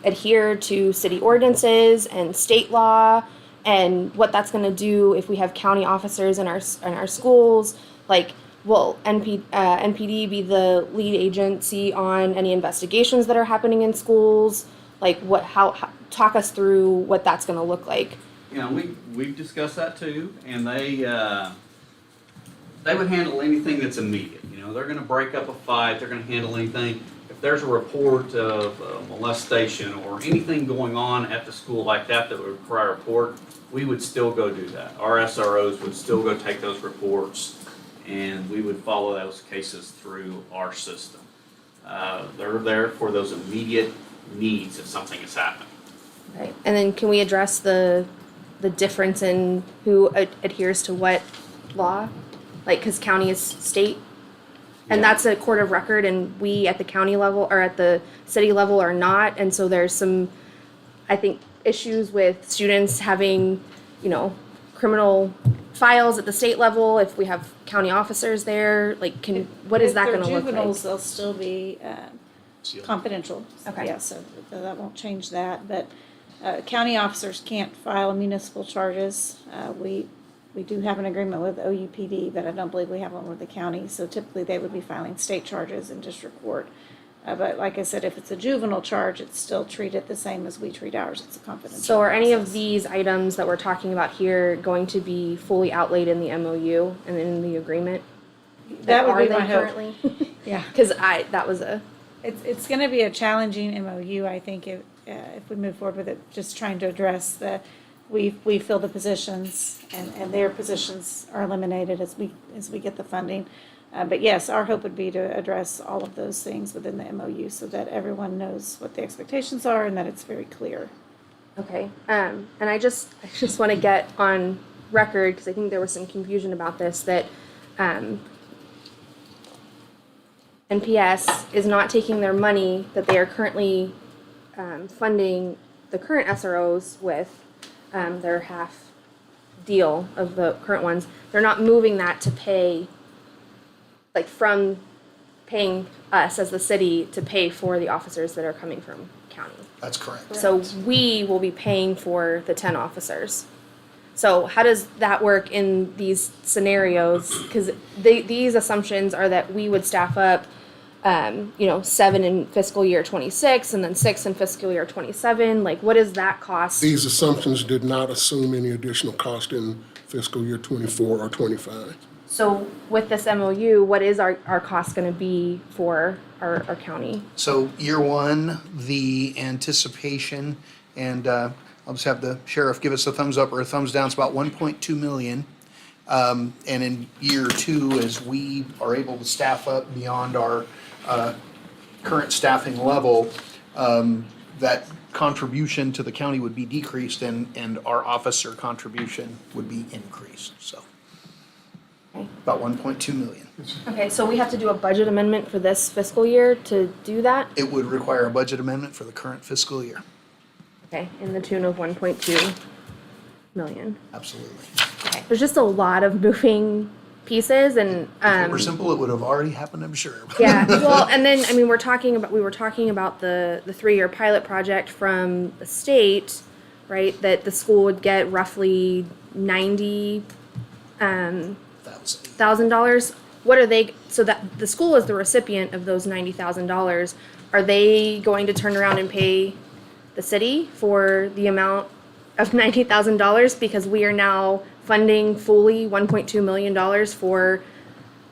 adhere to city ordinances and state law and what that's going to do if we have county officers in our schools. Like, will NPD be the lead agency on any investigations that are happening in schools? Like, how talk us through what that's going to look like. You know, we've discussed that too, and they would handle anything that's immediate. You know, they're gonna break up a fight, they're gonna handle anything. If there's a report of molestation or anything going on at the school like that that would require a report, we would still go do that. Our SROs would still go take those reports, and we would follow those cases through our system. They're there for those immediate needs if something has happened. Right. And then can we address the difference in who adheres to what law? Like, because county is state, and that's a court of record, and we at the county level or at the city level are not. And so there's some, I think, issues with students having, you know, criminal files at the state level if we have county officers there. Like, what is that going to look If they're juveniles, like? they'll still be confidential. Okay. Yeah, so that won't change that, but county officers can't file municipal charges. We do have an agreement with OUPD, but I don't believe we have one with the county, so typically they would be filing state charges in district court. But like I said, if it's a juvenile charge, it's still treated the same as we treat ours. It's a confidential So are any of process. these items that we're talking about here going to be fully outlaid in the MOU and in the agreement? That would Are be they my hope. currently? Yeah. Because that was a, It's going to be a challenging MOU, I think, if we move forward with it, just trying to address we fill the positions and their positions are eliminated as we get the funding. But yes, our hope would be to address all of those things within the MOU so that everyone knows what the expectations are and that it's very clear. okay. And I just want to get on record, because I think there was some confusion about this, that NPS is not taking their money that they are currently funding the current SROs with, their half deal of the current ones. They're not moving that to pay, like, from paying us as the city to pay for the officers that are coming from county. That's correct. So we will be paying for the 10 officers. So how does that work in these scenarios? Because these assumptions are that we would staff up, 7 in fiscal year 26 and then 6 in fiscal year 27. Like, what does that cost? These assumptions did not assume any additional cost in fiscal year 24 or 25. So with this MOU, what is our cost going to be for our county? So year one, the anticipation, and I'll just have the sheriff give us a thumbs up or a thumbs down, it's about 1.2 million. And in year two, as we are able to staff up beyond our current staffing level, that contribution to the county would be decreased and our officer contribution would be increased, so. Okay. About 1.2 million. Okay, so we have to do a budget amendment for this fiscal year to do that? It would require a budget amendment for the current fiscal year. Okay, in the tune of 1.2 million. Absolutely. Okay, there's just a lot of moving pieces and, If it were simple, it would have already happened, I'm sure. yeah, well, and then, I mean, we were talking about the 3-year pilot project from the state, right? That the school would get roughly $90,000. What are they, so that the school is the recipient of those $90,000, are they going to turn around and pay the city for the amount of $90,000 because we are now funding fully $1.2 million for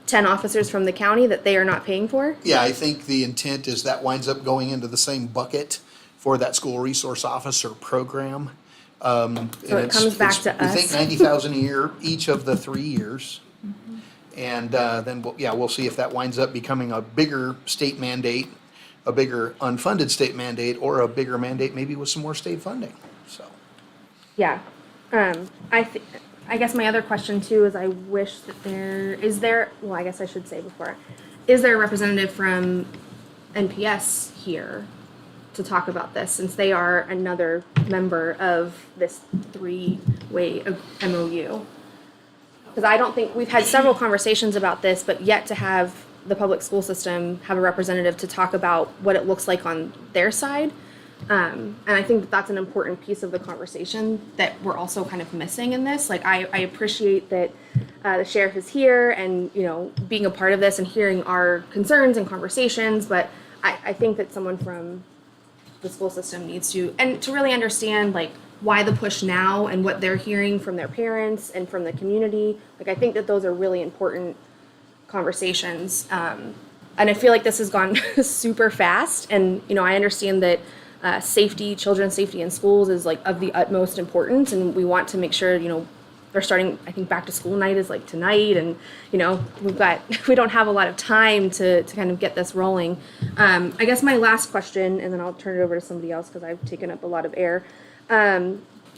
10 officers from the county that they are not paying for? Yeah, I think the intent is that winds up going into the same bucket for that school resource officer program. So it comes back to We think us. 90,000 a year, each of the 3 years. And then, we'll see if that winds up becoming a bigger state mandate, a bigger unfunded state mandate, or a bigger mandate maybe with some more state funding, so. Yeah. I guess my other question too is I wish that well, I guess I should say before, is there a representative from NPS here to talk about this, since they are another member of this 3-way MOU? Because I don't think, we've had several conversations about this, but yet to have the public school system have a representative to talk about what it looks like on their side. And I think that that's an important piece of the conversation that we're also kind of missing in this. Like, I appreciate that the sheriff is here and, you know, being a part of this and hearing our concerns and conversations, but I think that someone from the school system needs to, and to really understand, like, why the push now and what they're hearing from their parents and from the community. Like, I think that those are really important conversations. And I feel like this has gone super fast. And, you know, I understand that safety, children's safety in schools is like of the utmost importance. And we want to make sure, you know, they're starting, I think back to school night is like tonight. And, you know, we don't have a lot of time to kind of get this rolling. I guess my last question, and then I'll turn it over to somebody else because I've taken up a lot of air.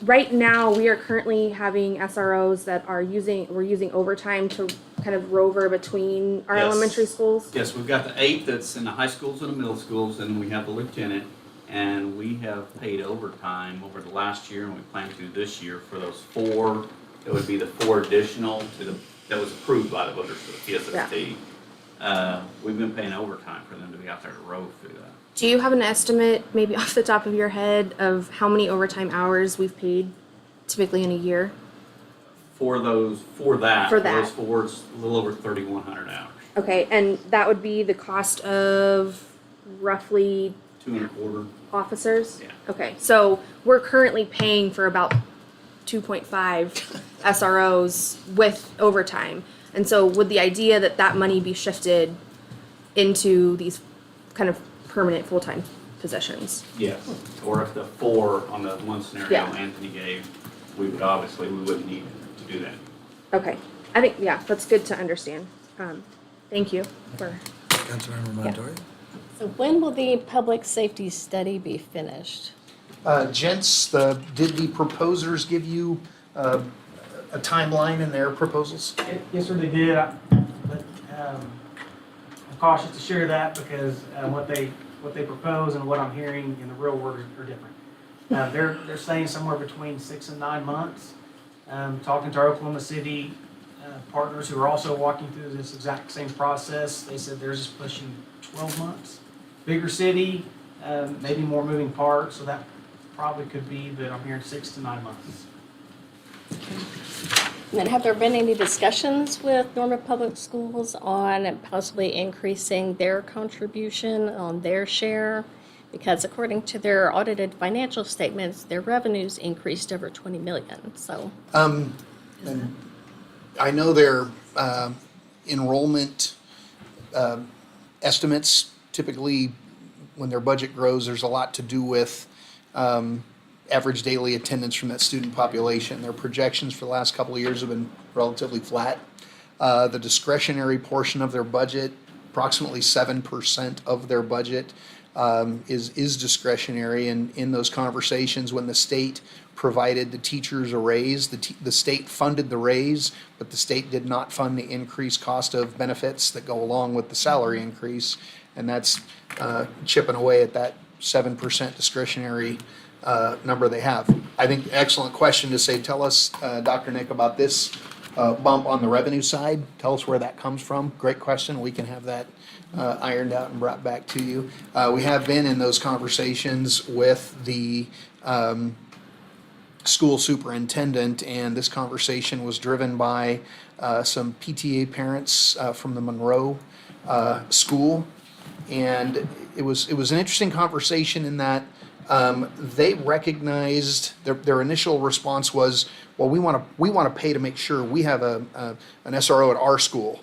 Right now, we are currently having SROs that we're using overtime to kind of rover between our Yes. elementary schools. Yes, we've got the 8 that's in the high schools and the middle schools, and we have the lieutenant. And we have paid overtime over the last year, and we plan to this year for those 4. It would be the 4 additional that was approved by the voters for the PSST. We've been paying overtime for them to be out there to row through that. Do you have an estimate, maybe off the top of your head, of how many overtime hours we've paid typically in a year? For that, For that. those 4, it's a little over 3,100 hours. Okay, and that would be the cost of roughly 2.25. officers? Yeah. Okay, so we're currently paying for about 2.5 SROs with overtime. And so would the idea that that money be shifted into these kind of permanent full-time positions? Yes. Or if the 4 on the one scenario Yeah. Anthony gave, we wouldn't need to do that. Okay, I think, yeah, that's good to understand. Thank you for, Councilmember Montoya? So when will the public safety study be finished? Gents, did the proposers give you a timeline in their proposals? Yes, sir, they did, but I'm cautious to share that because what they propose and what I'm hearing in the real world are different. They're saying somewhere between 6 and 9 months. Talking to our Oklahoma City partners who are also walking through this exact same process, they said they're just pushing 12 months. Bigger city, maybe more moving parts, so that probably could be, but I'm hearing 6 to 9 months. And then have there been any discussions with Norman Public Schools on possibly increasing their contribution on their share? Because according to their audited financial statements, their revenues increased over 20 million, so. And I know their enrollment estimates, typically when their budget grows, there's a lot to do with average daily attendance from that student population. Their projections for the last couple of years have been relatively flat. The discretionary portion of their budget, approximately 7% of their budget, is discretionary. And in those conversations, when the state provided the teachers a raise, the state funded the raise, but the state did not fund the increased cost of benefits that go along with the salary increase. And that's chipping away at that 7% discretionary number they have. I think excellent question to say, tell us, Dr. Nick, about this bump on the revenue side. Tell us where that comes from. Great question. We can have that ironed out and brought back to you. We have been in those conversations with the school superintendent, and this conversation was driven by some PTA parents from the Monroe school. And it was an interesting conversation in that they recognized their initial response was, well, we want to pay to make sure we have an SRO at our school.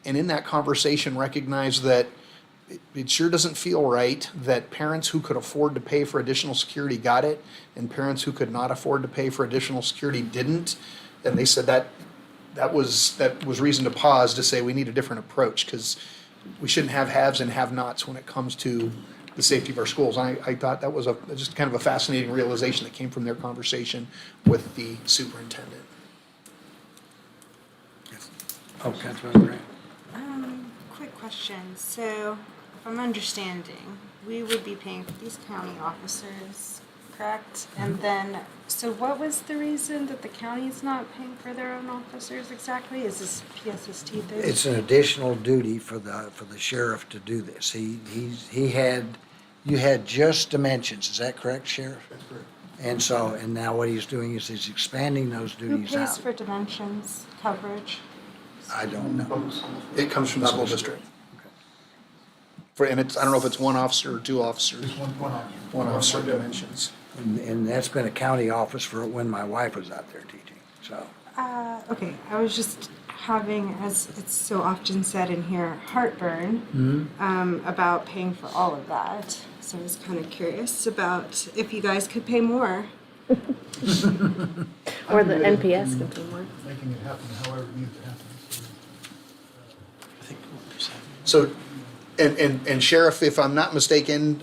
And in that conversation recognized that it sure doesn't feel right that parents who could afford to pay for additional security got it, and parents who could not afford to pay for additional security didn't. And they said that was reason to pause to say we need a different approach, because we shouldn't have haves and have-nots when it comes to the safety of our schools. I thought that was just kind of a fascinating realization that came from their conversation with the superintendent. Oh, Councilmember Grant. Quick question. So, if I'm understanding, we would be paying for these county officers, correct? And then, so what was the reason that the county is not paying for their own officers exactly? Is this PSST thing? It's an additional duty for the sheriff to do this. He had you had just dimensions, is that correct, Sheriff? That's correct. And so, and now what he's doing is he's expanding those Who duties pays out. for dimensions coverage? I don't know. It comes from the school district. And it's, I don't know if it's one officer or two officers. Just one officer. One officer dimensions. And that's been a county office for when my wife was out there teaching, so. Okay, I was just having, as it's so often said in here, heartburn about paying for all of that. So I was kind of curious about if you guys could pay more. Or the NPS can pay more. Making it happen however it needs to happen. I think 1%. So, and Sheriff, if I'm not mistaken,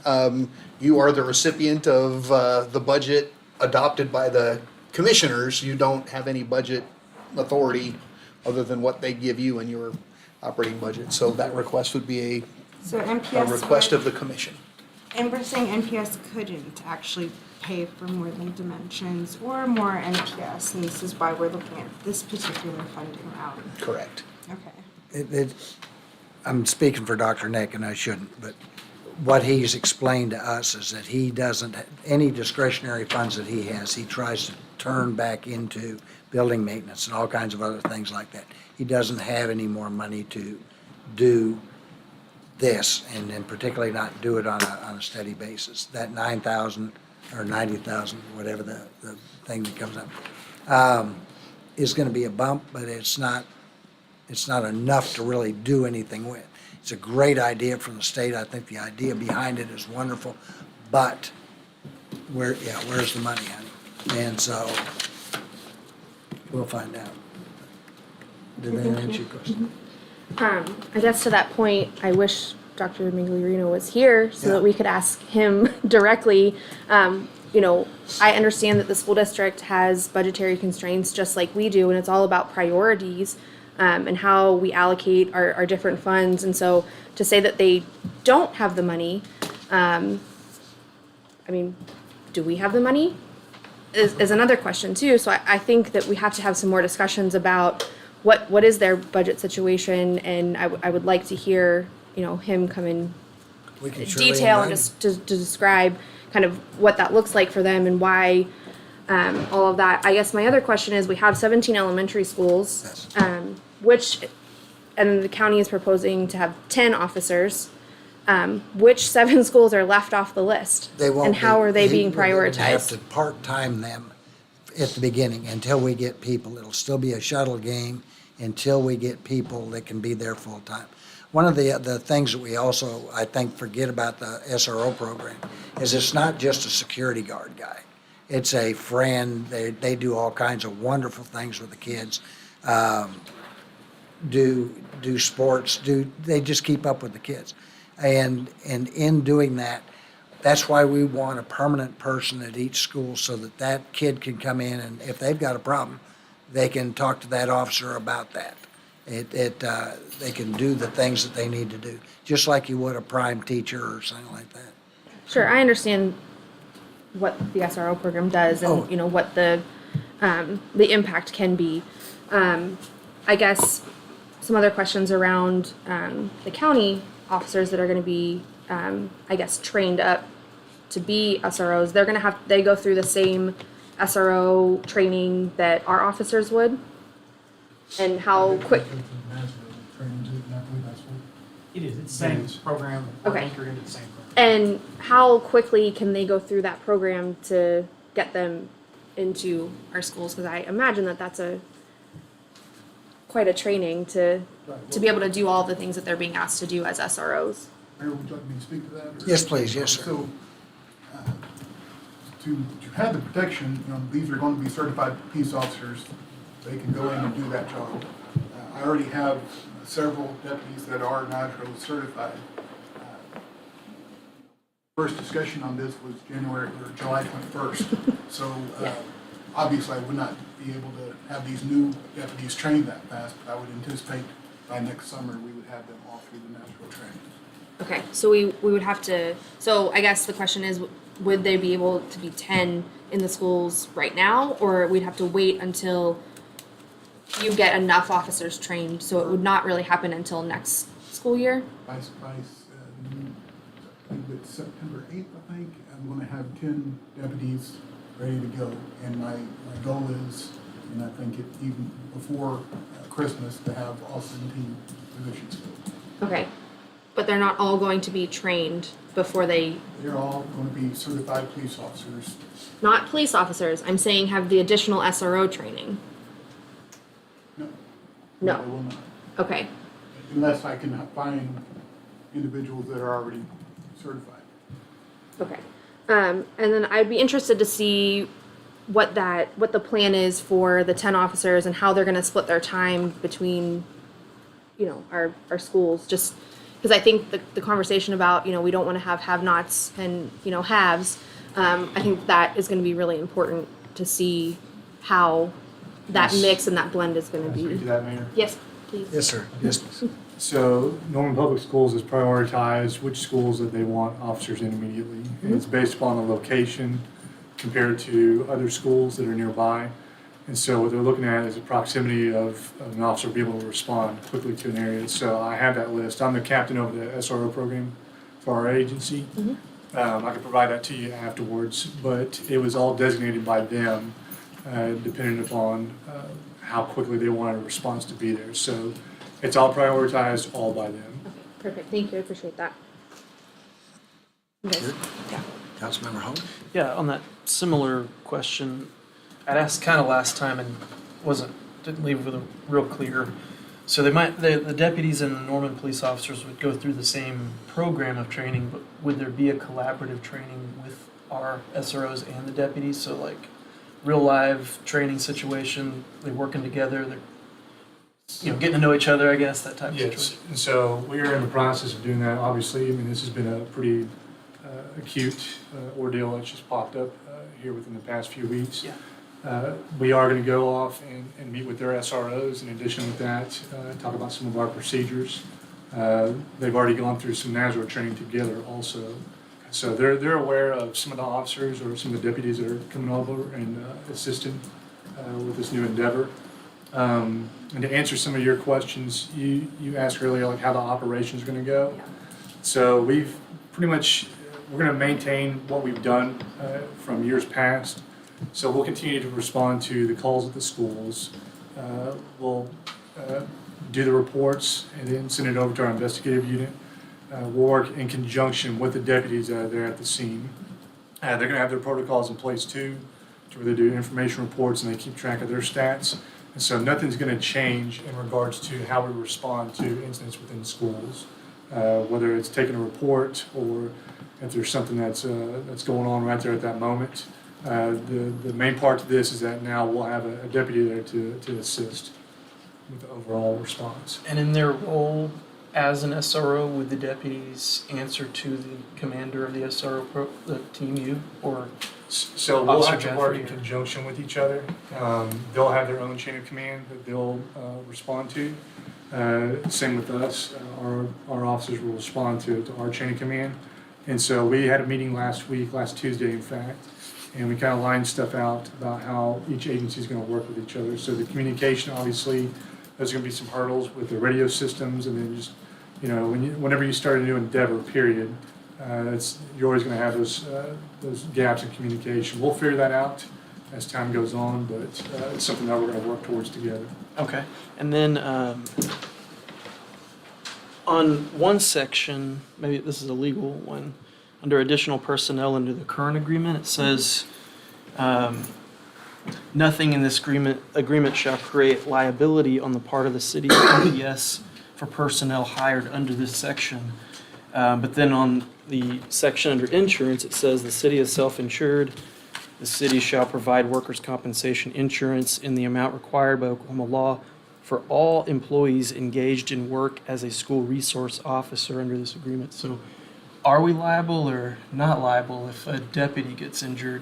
you are the recipient of the budget adopted by the commissioners. You don't have any budget authority other than what they give you in your operating budget. So that request would be So a NPS request would- of the commission. And we're saying NPS couldn't actually pay for more than dimensions or more NPS, and this is why we're looking at this particular funding route. Correct. Okay. I'm speaking for Dr. Nick, and I shouldn't, but what he's explained to us is that he doesn't, any discretionary funds that he has, he tries to turn back into building maintenance and all kinds of other things like that. He doesn't have any more money to do this, and then particularly not do it on a steady basis. That 9,000 or 90,000, whatever the thing that comes up, is gonna be a bump, but it's not enough to really do anything with. It's a great idea from the state. I think the idea behind it is wonderful, but where's the money, honey? And so, we'll find out. Did that answer your question? I guess to that point, I wish Dr. Migliorino was here so Yeah. that we could ask him directly. I understand that the school district has budgetary constraints just like we do, and it's all about priorities and how we allocate our different funds. And so to say that they don't have the money, do we have the money? Is another question too. So I think that we have to have some more discussions about what is their budget situation, and I would like to hear, him come in We can surely detail and invite him. just to describe kind of what that looks like for them and why all of that. I guess my other question is, we have 17 elementary schools, and the county is proposing to have 10 officers. Which 7 schools are left off the list? They won't And how be. are they being We're gonna have prioritized? to part-time them at the beginning until we get people. It'll still be a shuttle game until we get people that can be there full-time. One of the things that we also, I think, forget about the SRO program is it's not just a security guard guy. It's a friend. They do all kinds of wonderful things with the kids. Do sports, they just keep up with the kids. And in doing that, that's why we want a permanent person at each school so that that kid can come in, and if they've got a problem, they can talk to that officer about that. They can do the things that they need to do, just like you would a prime teacher or something like that. Sure, I understand what the SRO program does and, Oh. what the impact can be. I guess some other questions around the county officers that are going to be, trained up to be SROs. They go through the same SRO training that our officers would? And how quick? It is, it's the same program, we're Okay. anchored into the same program. And how quickly can they go through that program to get them into our schools? Because I imagine that that's quite a training to be able to do all the things that they're being asked to do as SROs. Mayor, would you like me to speak to that? or- Yes, please. Yes, sir. So, to have the protection, these are going to be certified police officers. They can go in and do that job. I already have several deputies that are naturally certified. First discussion on this was July 21st. So, obviously, I would not be able to have these new deputies trained that fast, but I would anticipate by next summer, we would have them all through the natural training. Okay, so we would have to, so I guess the question is, would they be able to be 10 in the schools right now? Or we'd have to wait until you get enough officers trained, so it would not really happen until next school year? believe it's September 8th, I think, I'm going to have 10 deputies ready to go. And my goal is, and I think it even before Christmas, to have all 17 positions filled. Okay. But they're not all going to be trained before they, They're all going to be certified police officers. not police officers, I'm saying have the additional SRO training. No. No. They will not. Okay. Unless I can find individuals that are already certified. Okay. And then I'd be interested to see what the plan is for the 10 officers and how they're going to split their time between, our schools, just because I think the conversation about, we don't want to have have-nots and, haves, I think that is going to be really important to see how that mix and that blend is going to Can I be. speak to that, Mayor? Yes, please. Yes, sir. Yes, please. So Norman Public Schools has prioritized which schools that they want officers in immediately. And it's based upon the location compared to other schools that are nearby. And so what they're looking at is the proximity of an officer being able to respond quickly to an area. So I have that list. I'm the captain over the SRO program for our agency. I can provide that to you afterwards, but it was all designated by them, depending upon how quickly they wanted a response to be there. So it's all prioritized all by them. Okay, perfect. Thank you. I appreciate that. Yes. Yeah. Councilmember Holmes? Yeah, on that similar question, I'd asked kind of last time and didn't leave with a real clear. So the deputies and the Norman police officers would go through the same program of training, but would there be a collaborative training with our SROs and the deputies? So like real live training situation, they're working together, they're getting to know each other, I guess, that type of Yes, situation. and so we are in the process of doing that. Obviously, I mean, this has been a pretty acute ordeal that's just popped up here within the past few weeks. Yeah. We are going to go off and meet with their SROs. In addition with that, talk about some of our procedures. They've already gone through some NASRO training together also. So they're aware of some of the officers or some of the deputies that are coming over and assisting with this new endeavor. And to answer some of your questions, you asked earlier like how the operation is going to go. Yeah. So we've pretty much, we're going to maintain what we've done from years past. So we'll continue to respond to the calls at the schools. We'll do the reports and then send it over to our investigative unit. We'll work in conjunction with the deputies that are there at the scene. They're going to have their protocols in place too, to where they do information reports and they keep track of their stats. And so nothing's going to change in regards to how we respond to incidents within the schools, whether it's taking a report or if there's something that's going on right there at that moment. The main part to this is that now we'll have a deputy there to assist with the overall response. And in their role as an SRO, would the deputies answer to the commander of the SRO, the team U, or? So we'll have to Officer work in Jeffrey or- conjunction with each other. They'll have their own chain of command that they'll respond to. Same with us. Our officers will respond to our chain of command. And so we had a meeting last Tuesday in fact, and we kind of lined stuff out about how each agency is going to work with each other. So the communication, obviously, there's going to be some hurdles with the radio systems, and then just, whenever you start a new endeavor, period, you're always going to have those gaps in communication. We'll figure that out as time goes on, but it's something that we're going to work towards together. Okay, and then on one section, maybe this is a legal one, under additional personnel under the current agreement, it says, nothing in this agreement shall create liability on the part of the city or MPS for personnel hired under this section. But then on the section under insurance, it says the city is self-insured. The city shall provide workers' compensation insurance in the amount required by Oklahoma law for all employees engaged in work as a school resource officer under this agreement. So are we liable or not liable if a deputy gets injured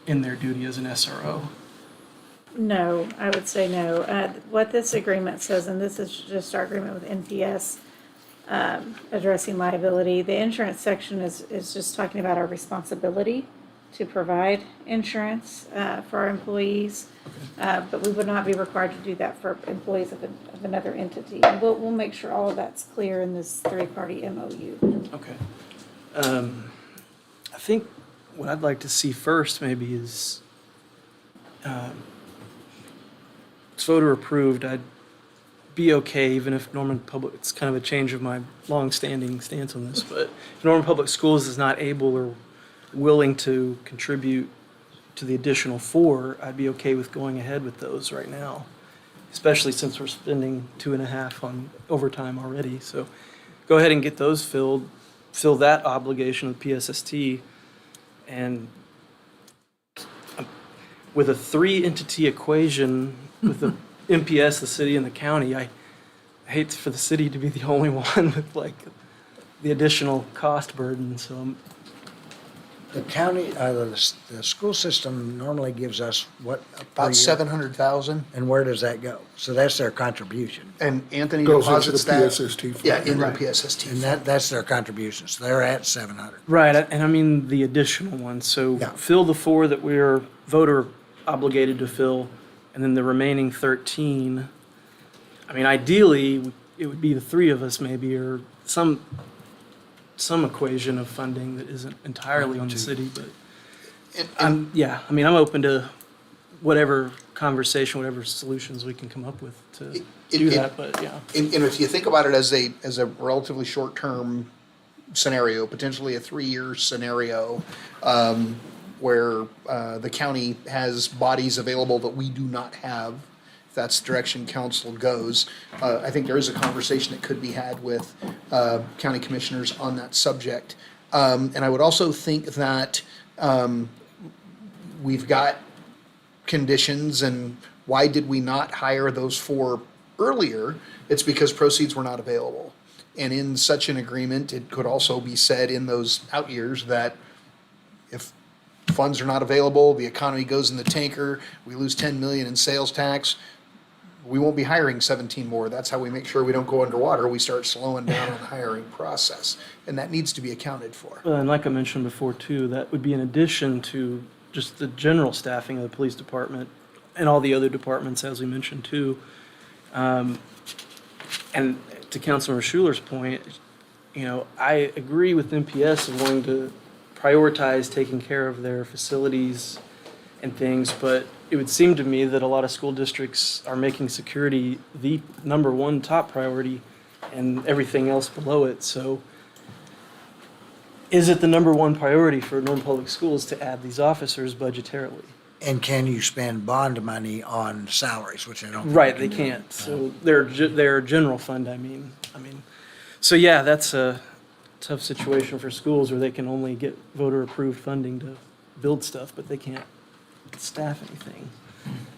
in their duty as an SRO? No, I would say no. What this agreement says, and this is just our agreement with NPS, addressing liability, the insurance section is just talking about our responsibility to provide insurance for our employees, but we would not be required to do that for employees of another entity. And we'll make sure all of that's clear in this three-party MOU. Okay. I think what I'd like to see first maybe is it's voter approved. I'd be okay even if Norman Public, it's kind of a change of my long-standing stance on this, but if Norman Public Schools is not able or willing to contribute to the additional 4, I'd be okay with going ahead with those right now, especially since we're spending 2.5 on overtime already. So go ahead and get those filled, fill that obligation with PSST, and with a 3-entity equation with the MPS, the city, and the county, I hate for the city to be the only one with like the additional cost burden. So The county, the school system normally gives us what? per About year? 700,000. And where does that go? So that's their contribution. And Anthony Goes into deposits the that. PSST fund. Yeah, into Right. the PSST. And that's their contribution. So they're at 700. right, and I mean the additional ones. So Yeah. fill the 4 that we're voter obligated to fill, and then the remaining 13. I mean, ideally, it would be the 3 of us maybe, or some equation of funding that isn't entirely on the city, but. And Yeah, I mean, I'm open to whatever conversation, whatever solutions we can come up with to do that, but yeah. And if you think about it as a relatively short-term scenario, potentially a 3-year scenario, where the county has bodies available that we do not have, if that's the direction council goes, I think there is a conversation that could be had with county commissioners on that subject. And I would also think that we've got conditions, and why did we not hire those 4 earlier? It's because proceeds were not available. And in such an agreement, it could also be said in those out years that if funds are not available, the economy goes in the tanker, we lose 10 million in sales tax, we won't be hiring 17 more. That's how we make sure we don't go underwater. We start slowing down on the hiring process. And that needs to be accounted for. Well, and like I mentioned before too, that would be in addition to just the general staffing of the police department and all the other departments, as we mentioned too. And to Councilmember Schuler's point, you know, I agree with MPS of wanting to prioritize taking care of their facilities and things, but it would seem to me that a lot of school districts are making security the number 1 top priority and everything else below it. So is it the number 1 priority for Norman Public Schools to add these officers budgetarily? And can you spend bond money on salaries, which I don't think Right, you they can do. can't. So their general fund, I mean, so yeah, that's a tough situation for schools where they can only get voter approved funding to build stuff, but they can't staff anything.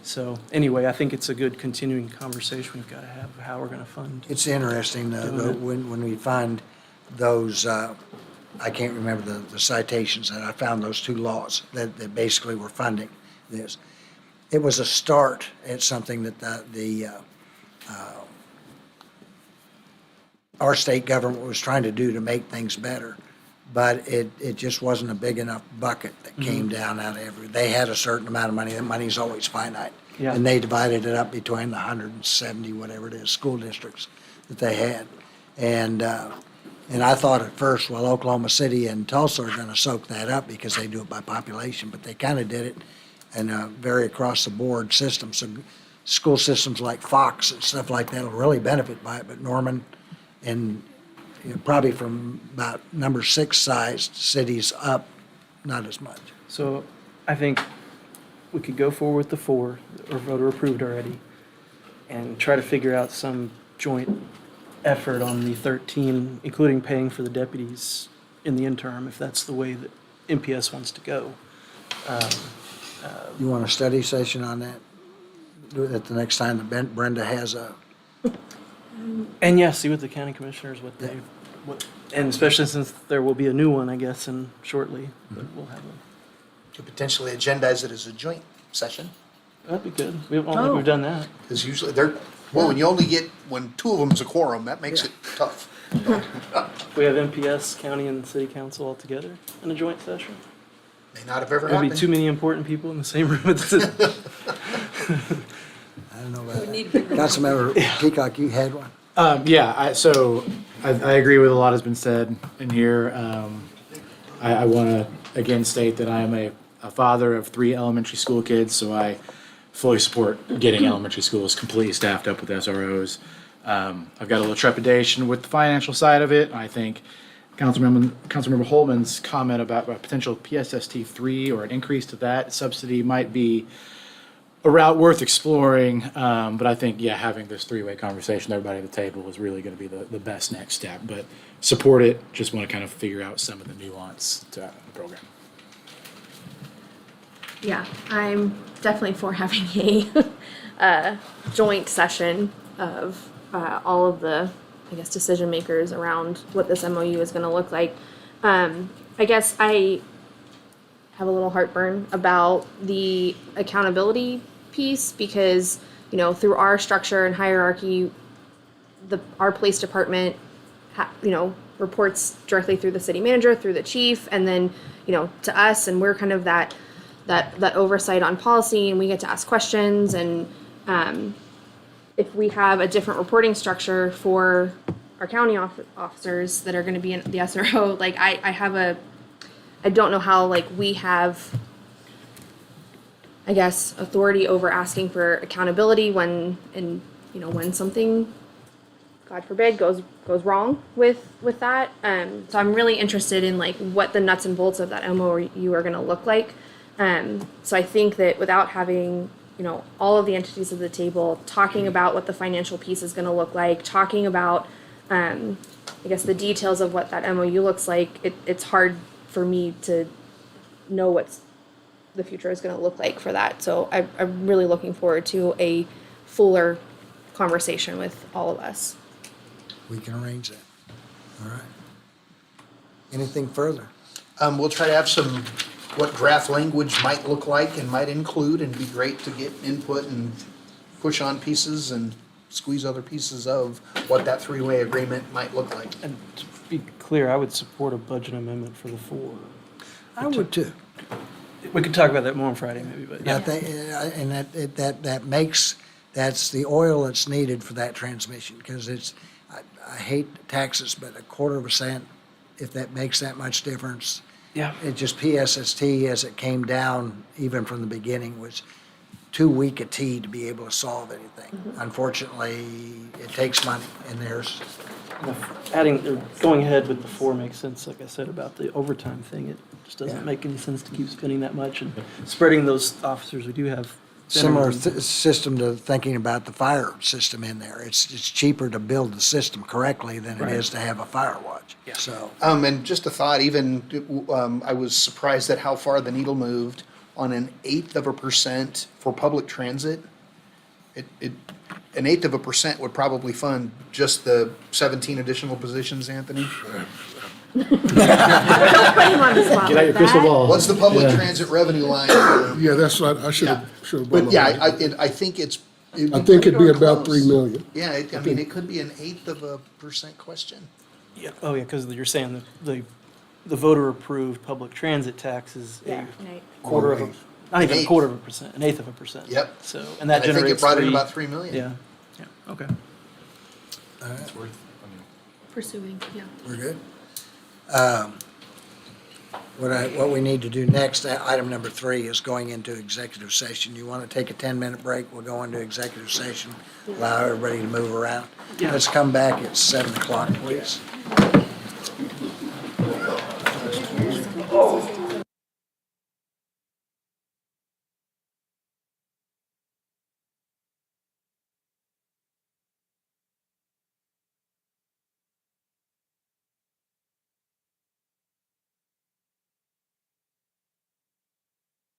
So anyway, I think it's a good continuing conversation we've got to have, how we're going to fund. It's interesting, when we find those, I can't remember the citations, and I found those 2 laws that basically were funding this. It was a start at something that our state government was trying to do to make things better, but it just wasn't a big enough bucket that came down out of they had a certain amount of money, and money's always finite. Yeah. And they divided it up between the 170, whatever it is, school districts that they had. And I thought at first, well, Oklahoma City and Tulsa are gonna soak that up because they do it by population, but they kinda did it in a very across-the-board system. So school systems like Fox and stuff like that will really benefit by it, but Norman and probably from about number 6 sized cities up, not as much. So I think we could go forward with the 4 that are voter approved already and try to figure out some joint effort on the 13, including paying for the deputies in the interim, if that's the way that MPS wants to go. You want a study session on that? Do it at the next time that Brenda has a, And yeah, see what the county commissioners, and especially since there will be a new one, I guess, and shortly, but we'll have Could potentially agendize it as a joint session. that'd be good. I don't think we've done that. Because usually when you only get, when 2 of them's a quorum, that makes it tough. We have MPS, county, and city council all together in a joint session. May not have ever There'd be happened. too many important people in the same room at the I don't know about that. Councilmember Peacock, you had one? So I agree with a lot has been said in here. I want to again state that I am a father of 3 elementary school kids, so I fully support getting elementary schools completely staffed up with SROs. I've got a little trepidation with the financial side of it. I think Councilmember Holman's comment about a potential PSST 3 or an increase to that subsidy might be a route worth exploring. But I think, yeah, having this 3-way conversation with everybody at the table is really going to be the best next step. But support it. Just want to kind of figure out some of the nuance to the program. Yeah, I'm definitely for having a joint session of all of the, I guess, decision makers around what this MOU is going to look like. I guess I have a little heartburn about the accountability piece because, you know, through our structure and hierarchy, our police department, reports directly through the city manager, through the chief, and then, you know, to us, and we're kind of that oversight on policy, and we get to ask questions. And if we have a different reporting structure for our county officers that are going to be in the SRO, like I don't know how, like, we have, I guess, authority over asking for accountability when something, God forbid, goes wrong with that. So I'm really interested in, like, what the nuts and bolts of that MOU are going to look like. So I think that without having, you know, all of the entities at the table talking about what the financial piece is going to look like, talking about, I guess, the details of what that MOU looks like, it's hard for me to know what the future is going to look like for that. So I'm really looking forward to a fuller conversation with all of us. We can arrange that. All right. Anything further? We'll try to have what draft language might look like and might include, and be great to get input and push on pieces and squeeze other pieces of what that 3-way agreement might look like. And to be clear, I would support a budget amendment for the 4. I would too. We could talk about that more on Friday maybe, but I yeah. think, and that's the oil that's needed for that transmission, because I hate taxes, but 1/4%, if that makes that much difference. Yeah. It just PSST, as it came down, even from the beginning, was too weak a T to be able to solve anything. Unfortunately, it takes money, and there's, Going ahead with the 4 makes sense, like I said, about the overtime thing. It just doesn't make any sense to keep spending that much and spreading those officers we do have. similar system to thinking about the fire system in there. It's cheaper to build the system correctly than it is to have a fire watch. Yeah. So, And just a thought, even, I was surprised at how far the needle moved on 1/8% for public transit. An 1/8% would probably fund just the 17 additional positions, Anthony. Don't put him on the spot Get out your like crystal that. ball. What's the public transit revenue line? Yeah, that's right, I should have. But yeah, I think it's. I think it'd be about 3 million. Yeah, I mean, it could be an 1/8% question. Yeah. Oh, yeah, because you're saying the voter-approved public transit tax is Yeah, a quarter of a, not even a 1/4%, 1/8 of a percent. Yep. So, and that I think generates it brought in 3 about 3 million. Yeah, yeah, okay. It's worth, Pursuing, yeah. we're good. What we need to do next, item number 3, is going into executive session. You want to take a 10-minute break? We'll go into executive session, allow everybody to move around. Yeah. Let's come back at 7 o'clock, please.